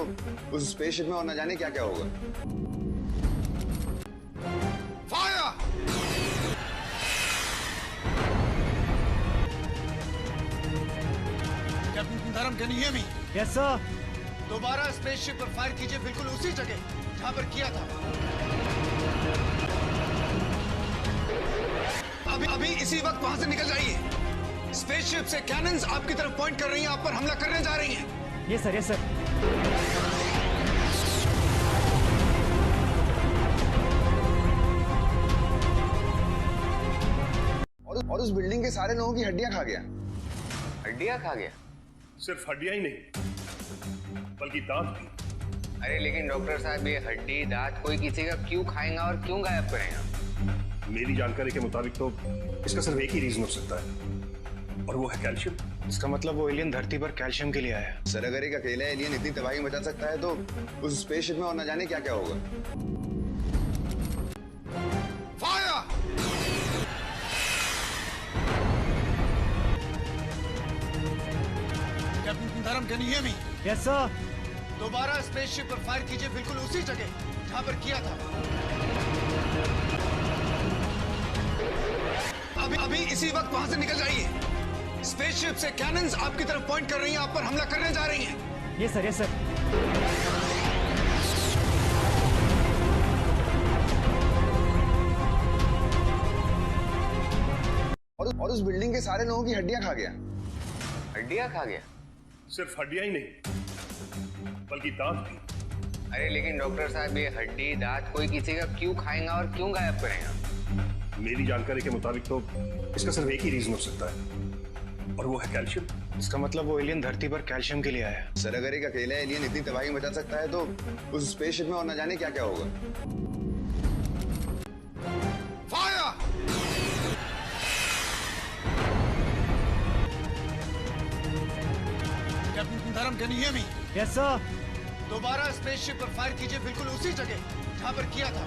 Speaker 1: उस स्पेसशिप में और न जाने क्या क्या होगा।
Speaker 5: फायर! कैप्टन धर्म, can you hear me?
Speaker 6: Yes sir.
Speaker 5: दोबारा स्पेसशिप पर फायर कीजिए, बिल्कुल उसी जगह जहां पर किया था। अभी इसी वक्त वहां से निकल जाइए। स्पेसशिप से कैनन्स आपकी तरफ पॉइंट कर रही हैं, आप पर हमला करने जा रही हैं।
Speaker 6: ये सर, ये सर।
Speaker 1: और उस बिल्डिंग के सारे लोगों की हड्डियां खा गया।
Speaker 2: हड्डियां खा गया?
Speaker 3: सिर्फ हड्डियां ही नहीं बल्कि दांत भी।
Speaker 2: अरे लेकिन डॉक्टर साहब ये हड्डी दांत कोई किसी का क्यों खाएगा और क्यों गायब करेगा?
Speaker 3: मेरी जानकारी के मुताबिक तो इसका सिर्फ एक ही रीजन हो सकता है और वो है कैल्शियम।
Speaker 4: इसका मतलब वो एलियन धरती पर कैल्शियम के लिए आया है।
Speaker 1: सर अगर एक अकेला एलियन इतनी तबाही मचा सकता है तो उस स्पेसशिप में और न जाने क्या क्या होगा।
Speaker 5: फायर! कैप्टन धर्म, can you hear me?
Speaker 6: Yes sir.
Speaker 5: दोबारा स्पेसशिप पर फायर कीजिए, बिल्कुल उसी जगह जहां पर किया था। अभी इसी वक्त वहां से निकल जाइए। स्पेसशिप से कैनन्स आपकी तरफ पॉइंट कर रही हैं, आप पर हमला करने जा रही हैं।
Speaker 6: ये सर, ये सर।
Speaker 1: और उस बिल्डिंग के सारे लोगों की हड्डियां खा गया।
Speaker 2: हड्डियां खा गया?
Speaker 3: सिर्फ हड्डियां ही नहीं बल्कि दांत भी।
Speaker 2: अरे लेकिन डॉक्टर साहब ये हड्डी दांत कोई किसी का क्यों खाएगा और क्यों गायब करेगा?
Speaker 3: मेरी जानकारी के मुताबिक तो इसका सिर्फ एक ही रीजन हो सकता है और वो है कैल्शियम।
Speaker 4: इसका मतलब वो एलियन धरती पर कैल्शियम के लिए आया है।
Speaker 1: सर अगर एक अकेला एलियन इतनी तबाही मचा सकता है तो उस स्पेसशिप में और न जाने क्या क्या होगा।
Speaker 5: फायर! कैप्टन धर्म, can you hear me?
Speaker 6: Yes sir.
Speaker 5: दोबारा स्पेसशिप पर फायर कीजिए, बिल्कुल उसी जगह जहां पर किया था।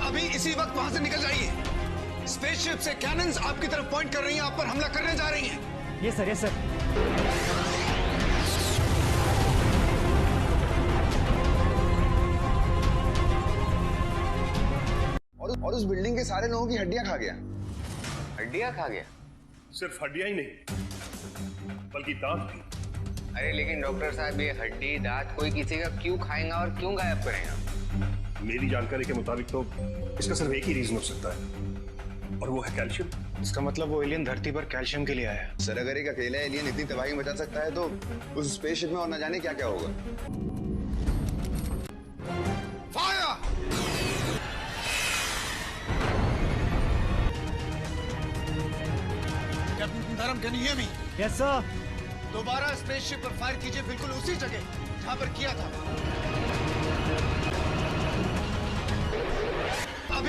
Speaker 5: अभी इसी वक्त वहां से निकल जाइए। स्पेसशिप से कैनन्स आपकी तरफ पॉइंट कर रही हैं, आप पर हमला करने जा रही हैं।
Speaker 6: ये सर, ये सर।
Speaker 1: और उस बिल्डिंग के सारे लोगों की हड्डियां खा गया।
Speaker 2: हड्डियां खा गया?
Speaker 3: सिर्फ हड्डियां ही नहीं बल्कि दांत भी।
Speaker 2: अरे लेकिन डॉक्टर साहब ये हड्डी दांत कोई किसी का क्यों खाएगा और क्यों गायब करेगा?
Speaker 3: मेरी जानकारी के मुताबिक तो इसका सिर्फ एक ही रीजन हो सकता है और वो है कैल्शियम।
Speaker 4: इसका मतलब वो एलियन धरती पर कैल्शियम के लिए आया है।
Speaker 1: सर अगर एक अकेला एलियन इतनी तबाही मचा सकता है तो उस स्पेसशिप में और न जाने क्या क्या होगा।
Speaker 5: फायर! कैप्टन धर्म, can you hear me?
Speaker 6: Yes sir.
Speaker 5: दोबारा स्पेसशिप पर फायर कीजिए, बिल्कुल उसी जगह जहां पर किया था।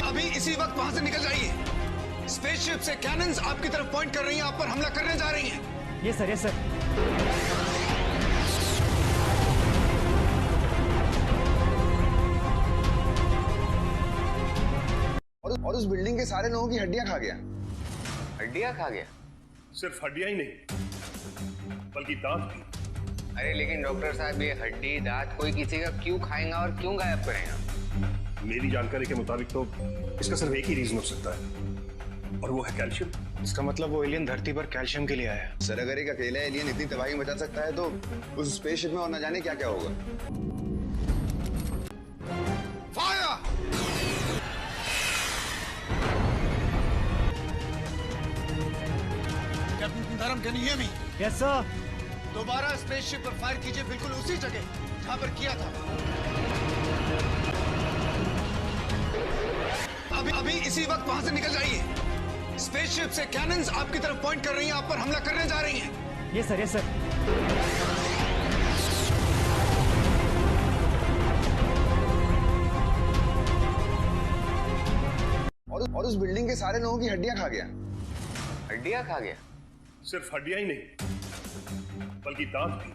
Speaker 5: अभी इसी वक्त वहां से निकल जाइए। स्पेसशिप से कैनन्स आपकी तरफ पॉइंट कर रही हैं, आप पर हमला करने जा रही हैं।
Speaker 6: ये सर, ये सर।
Speaker 1: और उस बिल्डिंग के सारे लोगों की हड्डियां खा गया।
Speaker 2: हड्डियां खा गया?
Speaker 3: सिर्फ हड्डियां ही नहीं बल्कि दांत भी।
Speaker 2: अरे लेकिन डॉक्टर साहब ये हड्डी दांत कोई किसी का क्यों खाएगा और क्यों गायब करेगा?
Speaker 3: मेरी जानकारी के मुताबिक तो इसका सिर्फ एक ही रीजन हो सकता है और वो है कैल्शियम।
Speaker 4: इसका मतलब वो एलियन धरती पर कैल्शियम के लिए आया है।
Speaker 1: सर अगर एक अकेला एलियन इतनी तबाही मचा सकता है तो उस स्पेसशिप में और न जाने क्या क्या होगा।
Speaker 5: फायर! कैप्टन धर्म, can you hear me?
Speaker 6: Yes sir.
Speaker 5: दोबारा स्पेसशिप पर फायर कीजिए, बिल्कुल उसी जगह जहां पर किया था। अभी इसी वक्त वहां से निकल जाइए। स्पेसशिप से कैनन्स आपकी तरफ पॉइंट कर रही हैं, आप पर हमला करने जा रही हैं।
Speaker 6: ये सर, ये सर।
Speaker 1: और उस बिल्डिंग के सारे लोगों की हड्डियां खा गया।
Speaker 2: हड्डियां खा गया?
Speaker 3: सिर्फ हड्डियां ही नहीं बल्कि दांत भी।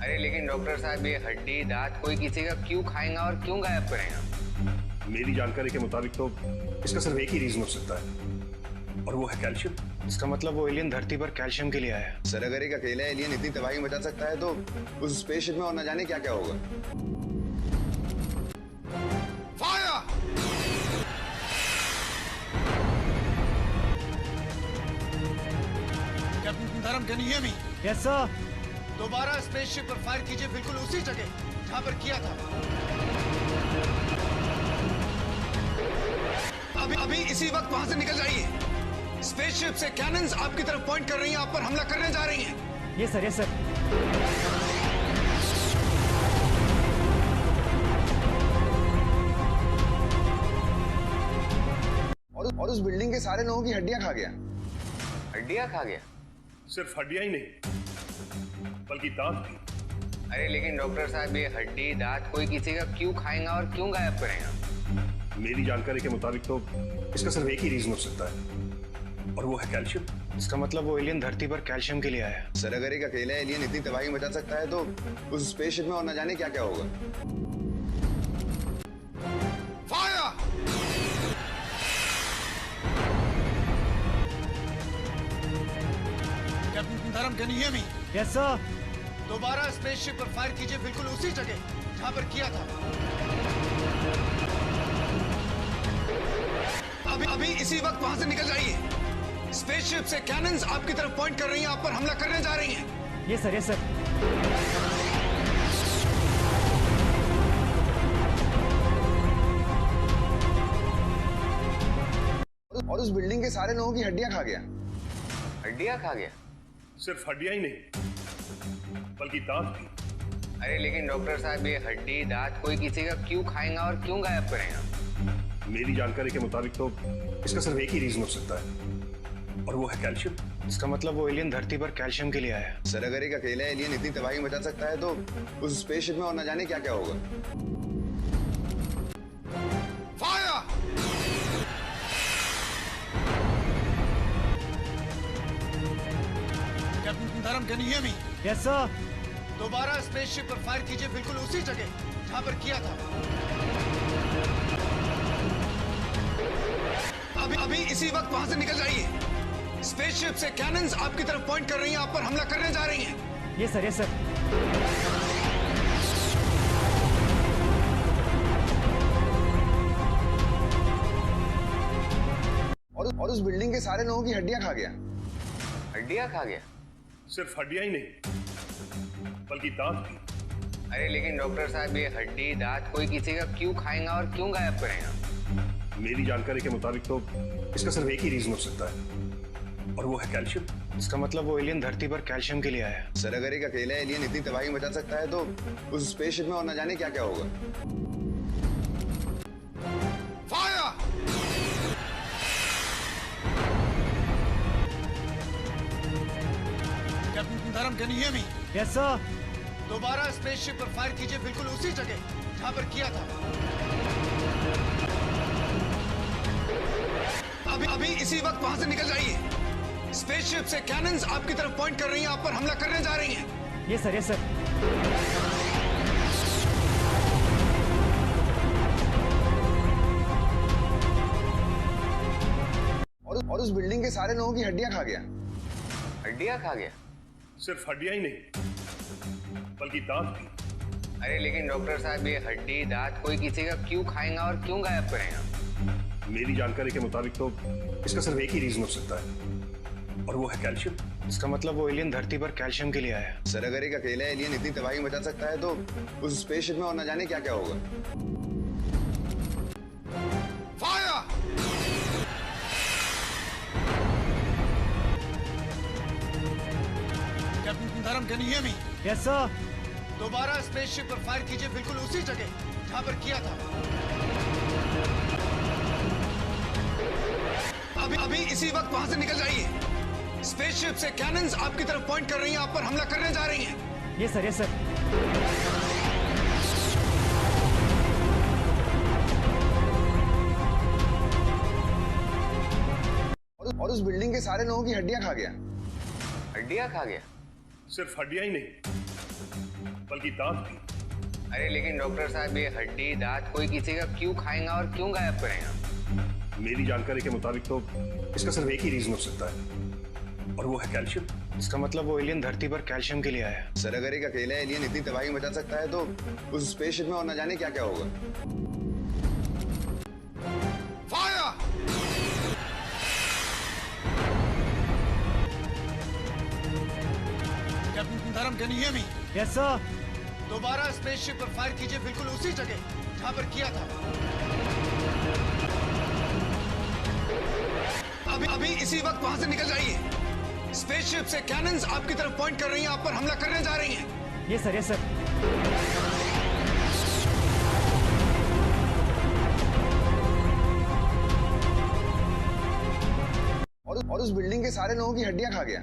Speaker 2: अरे लेकिन डॉक्टर साहब ये हड्डी दांत कोई किसी का क्यों खाएगा और क्यों गायब करेगा?
Speaker 3: मेरी जानकारी के मुताबिक तो इसका सिर्फ एक ही रीजन हो सकता है और वो है कैल्शियम।
Speaker 4: इसका मतलब वो एलियन धरती पर कैल्शियम के लिए आया है।
Speaker 1: सर अगर एक अकेला एलियन इतनी तबाही मचा सकता है तो उस स्पेसशिप में और न जाने क्या क्या होगा।
Speaker 5: फायर! कैप्टन धर्म, can you hear me?
Speaker 6: Yes sir.
Speaker 5: दोबारा स्पेसशिप पर फायर कीजिए, बिल्कुल उसी जगह जहां पर किया था। अभी इसी वक्त वहां से निकल जाइए। स्पेसशिप से कैनन्स आपकी तरफ पॉइंट कर रही हैं, आप पर हमला करने जा रही हैं।
Speaker 6: ये सर, ये सर।
Speaker 1: और उस बिल्डिंग के सारे लोगों की हड्डियां खा गया।
Speaker 2: हड्डियां खा गया?
Speaker 3: सिर्फ हड्डियां ही नहीं बल्कि दांत भी।
Speaker 2: अरे लेकिन डॉक्टर साहब ये हड्डी दांत कोई किसी का क्यों खाएगा और क्यों गायब करेगा?
Speaker 3: मेरी जानकारी के मुताबिक तो इसका सिर्फ एक ही रीजन हो सकता है और वो है कैल्शियम।
Speaker 4: इसका मतलब वो एलियन धरती पर कैल्शियम के लिए आया है।
Speaker 1: सर अगर एक अकेला एलियन इतनी तबाही मचा सकता है तो उस स्पेसशिप में और न जाने क्या क्या होगा।
Speaker 5: फायर! कैप्टन धर्म, can you hear me?
Speaker 6: Yes sir.
Speaker 5: दोबारा स्पेसशिप पर फायर कीजिए, बिल्कुल उसी जगह जहां पर किया था। अभी इसी वक्त वहां से निकल जाइए। स्पेसशिप से कैनन्स आपकी तरफ पॉइंट कर रही हैं, आप पर हमला करने जा रही हैं।
Speaker 6: ये सर, ये सर।
Speaker 1: उस बिल्डिंग के सारे लोगों की हड्डियां खा गया।
Speaker 2: हड्डियां खा गया?
Speaker 3: सिर्फ हड्डियां ही नहीं बल्कि दांत भी।
Speaker 2: अरे लेकिन डॉक्टर साहब ये हड्डी दांत कोई किसी का क्यों खाएगा और क्यों गायब करेगा?
Speaker 3: मेरी जानकारी के मुताबिक तो इसका सिर्फ एक ही रीजन हो सकता है और वो है कैल्शियम।
Speaker 4: इसका मतलब वो एलियन धरती पर कैल्शियम के लिए आया है।
Speaker 1: सर अगर एक अकेला एलियन इतनी तबाही मचा सकता है तो उस स्पेसशिप में और न जाने क्या क्या होगा।
Speaker 5: फायर! कैप्टन धर्म, can you hear me?
Speaker 6: Yes sir.
Speaker 5: दोबारा स्पेसशिप पर फायर कीजिए, बिल्कुल उसी जगह जहां पर किया था। अभी इसी वक्त वहां से निकल जाइए। स्पेसशिप से कैनन्स आपकी तरफ पॉइंट कर रही हैं, आप पर हमला करने जा रही हैं।
Speaker 6: ये सर, ये सर।
Speaker 1: और उस बिल्डिंग के सारे लोगों की हड्डियां खा गया।
Speaker 2: हड्डियां खा गया?
Speaker 3: सिर्फ हड्डियां ही नहीं बल्कि दांत भी।
Speaker 2: अरे लेकिन डॉक्टर साहब ये हड्डी दांत कोई किसी का क्यों खाएगा और क्यों गायब करेगा?
Speaker 3: मेरी जानकारी के मुताबिक तो इसका सिर्फ एक ही रीजन हो सकता है और वो है कैल्शियम।
Speaker 4: इसका मतलब वो एलियन धरती पर कैल्शियम के लिए आया है।
Speaker 1: सर अगर एक अकेला एलियन इतनी तबाही मचा सकता है तो उस स्पेसशिप में और न जाने क्या क्या होगा।
Speaker 5: फायर! कैप्टन धर्म, can you hear me?
Speaker 6: Yes sir.
Speaker 5: दोबारा स्पेसशिप पर फायर कीजिए, बिल्कुल उसी जगह जहां पर किया था। अभी इसी वक्त वहां से निकल जाइए। स्पेसशिप से कैनन्स आपकी तरफ पॉइंट कर रही हैं, आप पर हमला करने जा रही हैं।
Speaker 6: ये सर, ये सर।
Speaker 1: और उस बिल्डिंग के सारे लोगों की हड्डियां खा गया।
Speaker 2: हड्डियां खा गया?
Speaker 3: सिर्फ हड्डियां ही नहीं बल्कि दांत भी।
Speaker 2: अरे लेकिन डॉक्टर साहब ये हड्डी दांत कोई किसी का क्यों खाएगा और क्यों गायब करेगा?
Speaker 3: मेरी जानकारी के मुताबिक तो इसका सिर्फ एक ही रीजन हो सकता है और वो है कैल्शियम।
Speaker 4: इसका मतलब वो एलियन धरती पर कैल्शियम के लिए आया है।
Speaker 1: सर अगर एक अकेला एलियन इतनी तबाही मचा सकता है तो उस स्पेसशिप में और न जाने क्या क्या होगा।
Speaker 5: फायर! कैप्टन धर्म, can you hear me?
Speaker 6: Yes sir.
Speaker 5: दोबारा स्पेसशिप पर फायर कीजिए, बिल्कुल उसी जगह जहां पर किया था। अभी इसी वक्त वहां से निकल जाइए। स्पेसशिप से कैनन्स आपकी तरफ पॉइंट कर रही हैं, आप पर हमला करने जा रही हैं।
Speaker 6: ये सर, ये सर।
Speaker 1: और उस बिल्डिंग के सारे लोगों की हड्डियां खा गया।
Speaker 2: हड्डियां खा गया?
Speaker 3: सिर्फ हड्डियां ही नहीं बल्कि दांत भी।
Speaker 2: अरे लेकिन डॉक्टर साहब ये हड्डी दांत कोई किसी का क्यों खाएगा और क्यों गायब करेगा?
Speaker 3: मेरी जानकारी के मुताबिक तो इसका सिर्फ एक ही रीजन हो सकता है और वो है कैल्शियम।
Speaker 4: इसका मतलब वो एलियन धरती पर कैल्शियम के लिए आया है।
Speaker 1: सर अगर एक अकेला एलियन इतनी तबाही मचा सकता है तो उस स्पेसशिप में और न जाने क्या क्या होगा।
Speaker 5: फायर! कैप्टन धर्म, can you hear me?
Speaker 6: Yes sir.
Speaker 5: दोबारा स्पेसशिप पर फायर कीजिए, बिल्कुल उसी जगह जहां पर किया था। अभी इसी वक्त वहां से निकल जाइए। स्पेसशिप से कैनन्स आपकी तरफ पॉइंट कर रही हैं, आप पर हमला करने जा रही हैं।
Speaker 6: ये सर, ये सर।
Speaker 1: और उस बिल्डिंग के सारे लोगों की हड्डियां खा गया।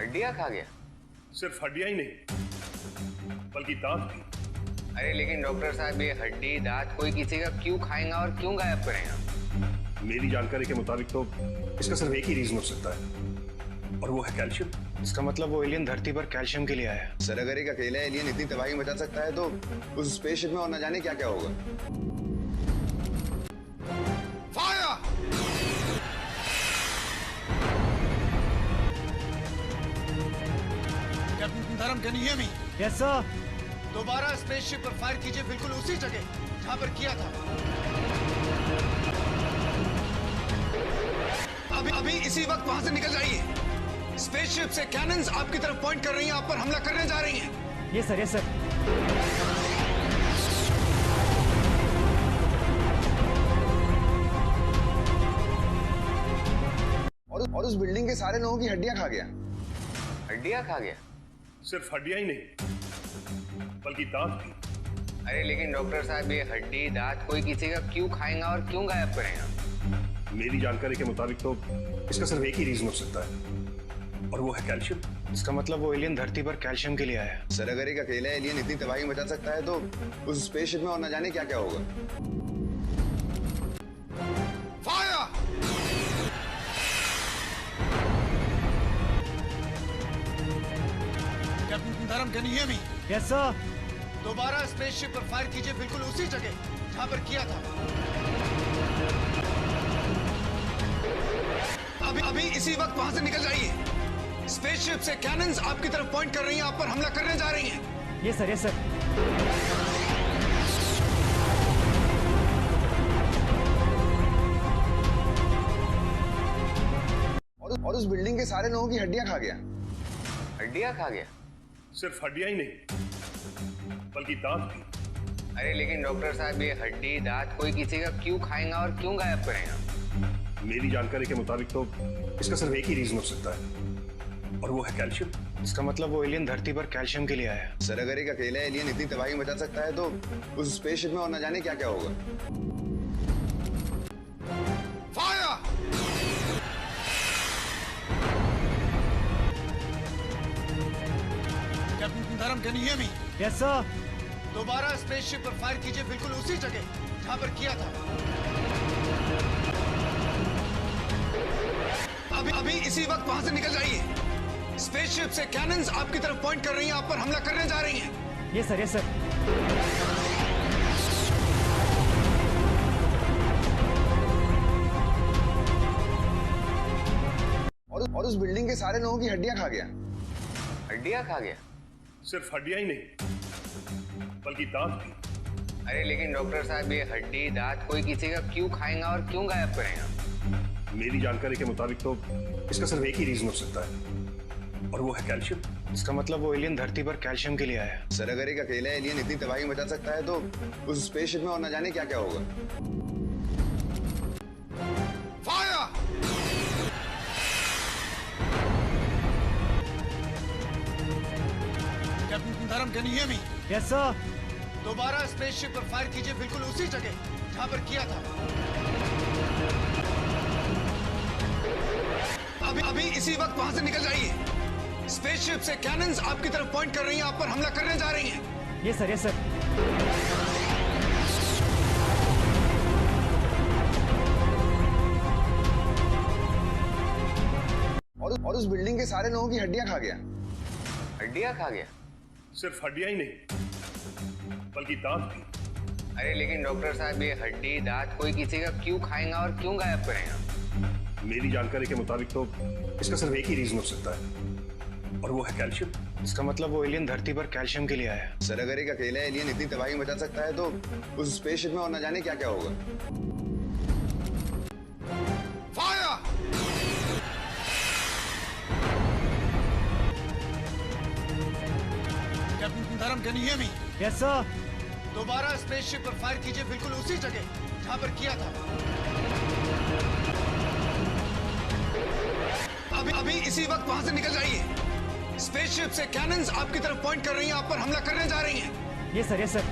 Speaker 2: हड्डियां खा गया?
Speaker 3: सिर्फ हड्डियां ही नहीं बल्कि दांत भी।
Speaker 2: अरे लेकिन डॉक्टर साहब ये हड्डी दांत कोई किसी का क्यों खाएगा और क्यों गायब करेगा?
Speaker 3: मेरी जानकारी के मुताबिक तो इसका सिर्फ एक ही रीजन हो सकता है और वो है कैल्शियम।
Speaker 4: इसका मतलब वो एलियन धरती पर कैल्शियम के लिए आया है।
Speaker 1: सर अगर एक अकेला एलियन इतनी तबाही मचा सकता है तो उस स्पेसशिप में और न जाने क्या क्या होगा।
Speaker 5: फायर! कैप्टन धर्म, can you hear me?
Speaker 6: Yes sir.
Speaker 5: दोबारा स्पेसशिप पर फायर कीजिए, बिल्कुल उसी जगह जहां पर किया था। अभी इसी वक्त वहां से निकल जाइए। स्पेसशिप से कैनन्स आपकी तरफ पॉइंट कर रही हैं, आप पर हमला करने जा रही हैं।
Speaker 6: ये सर, ये सर।
Speaker 1: और उस बिल्डिंग के सारे लोगों की हड्डियां खा गया।
Speaker 2: हड्डियां खा गया?
Speaker 3: सिर्फ हड्डियां ही नहीं बल्कि दांत भी।
Speaker 2: अरे लेकिन डॉक्टर साहब ये हड्डी दांत कोई किसी का क्यों खाएगा और क्यों गायब करेगा?
Speaker 3: मेरी जानकारी के मुताबिक तो इसका सिर्फ एक ही रीजन हो सकता है और वो है कैल्शियम।
Speaker 4: इसका मतलब वो एलियन धरती पर कैल्शियम के लिए आया है।
Speaker 1: सर अगर एक अकेला एलियन इतनी तबाही मचा सकता है तो उस स्पेसशिप में और न जाने क्या क्या होगा।
Speaker 5: फायर! कैप्टन धर्म, can you hear me?
Speaker 6: Yes sir.
Speaker 5: दोबारा स्पेसशिप पर फायर कीजिए, बिल्कुल उसी जगह जहां पर किया था। अभी इसी वक्त वहां से निकल जाइए। स्पेसशिप से कैनन्स आपकी तरफ पॉइंट कर रही हैं, आप पर हमला करने जा रही हैं।
Speaker 6: Yes sir, yes sir.
Speaker 1: और उस बिल्डिंग के सारे लोगों की हड्डियां खा गया।
Speaker 2: हड्डियां खा गया?
Speaker 3: सिर्फ हड्डियां ही नहीं बल्कि दांत भी।
Speaker 2: अरे लेकिन डॉक्टर साहब ये हड्डी दांत कोई किसी का क्यों खाएगा और क्यों गायब करेगा?
Speaker 3: मेरी जानकारी के मुताबिक तो इसका सिर्फ एक ही रीजन हो सकता है और वो है कैल्शियम।
Speaker 4: इसका मतलब वो एलियन धरती पर कैल्शियम के लिए आया है।
Speaker 1: सर अगर एक अकेला एलियन इतनी तबाही मचा सकता है तो उस स्पेसशिप में और न जाने क्या क्या होगा।
Speaker 5: फायर! कैप्टन धर्म, can you hear me?
Speaker 6: Yes sir.
Speaker 5: दोबारा स्पेसशिप पर फायर कीजिए, बिल्कुल उसी जगह जहां पर किया था। अभी इसी वक्त वहां से निकल जाइए। स्पेसशिप से कैनन्स आपकी तरफ पॉइंट कर रही हैं, आप पर हमला करने जा रही हैं।
Speaker 6: Yes sir, yes sir.
Speaker 1: और उस बिल्डिंग के सारे लोगों की हड्डियां खा गया।
Speaker 2: हड्डियां खा गया?
Speaker 3: सिर्फ हड्डियां ही नहीं बल्कि दांत भी।
Speaker 2: अरे लेकिन डॉक्टर साहब ये हड्डी दांत कोई किसी का क्यों खाएगा और क्यों गायब करेगा?
Speaker 3: मेरी जानकारी के मुताबिक तो इसका सिर्फ एक ही रीजन हो सकता है और वो है कैल्शियम।
Speaker 4: इसका मतलब वो एलियन धरती पर कैल्शियम के लिए आया है।
Speaker 1: सर अगर एक अकेला एलियन इतनी तबाही मचा सकता है तो उस स्पेसशिप में और न जाने क्या क्या होगा।
Speaker 5: फायर! कैप्टन धर्म, can you hear me?
Speaker 6: Yes sir.
Speaker 5: दोबारा स्पेसशिप पर फायर कीजिए, बिल्कुल उसी जगह जहां पर किया था। अभी इसी वक्त वहां से निकल जाइए। स्पेसशिप से कैनन्स आपकी तरफ पॉइंट कर रही हैं, आप पर हमला करने जा रही हैं।
Speaker 6: Yes sir, yes sir.
Speaker 1: और उस बिल्डिंग के सारे लोगों की हड्डियां खा गया।
Speaker 2: हड्डियां खा गया?
Speaker 3: सिर्फ हड्डियां ही नहीं बल्कि दांत भी।
Speaker 2: अरे लेकिन डॉक्टर साहब ये हड्डी दांत कोई किसी का क्यों खाएगा और क्यों गायब करेगा?
Speaker 3: मेरी जानकारी के मुताबिक तो इसका सिर्फ एक ही रीजन हो सकता है और वो है कैल्शियम।
Speaker 4: इसका मतलब वो एलियन धरती पर कैल्शियम के लिए आया है।
Speaker 1: सर अगर एक अकेला एलियन इतनी तबाही मचा सकता है तो उस स्पेसशिप में और न जाने क्या क्या होगा।
Speaker 5: फायर! कैप्टन धर्म, can you hear me?
Speaker 6: Yes sir.
Speaker 5: दोबारा स्पेसशिप पर फायर कीजिए, बिल्कुल उसी जगह जहां पर किया था। अभी इसी वक्त वहां से निकल जाइए। स्पेसशिप से कैनन्स आपकी तरफ पॉइंट कर रही हैं, आप पर हमला करने जा रही हैं।
Speaker 6: Yes sir, yes sir.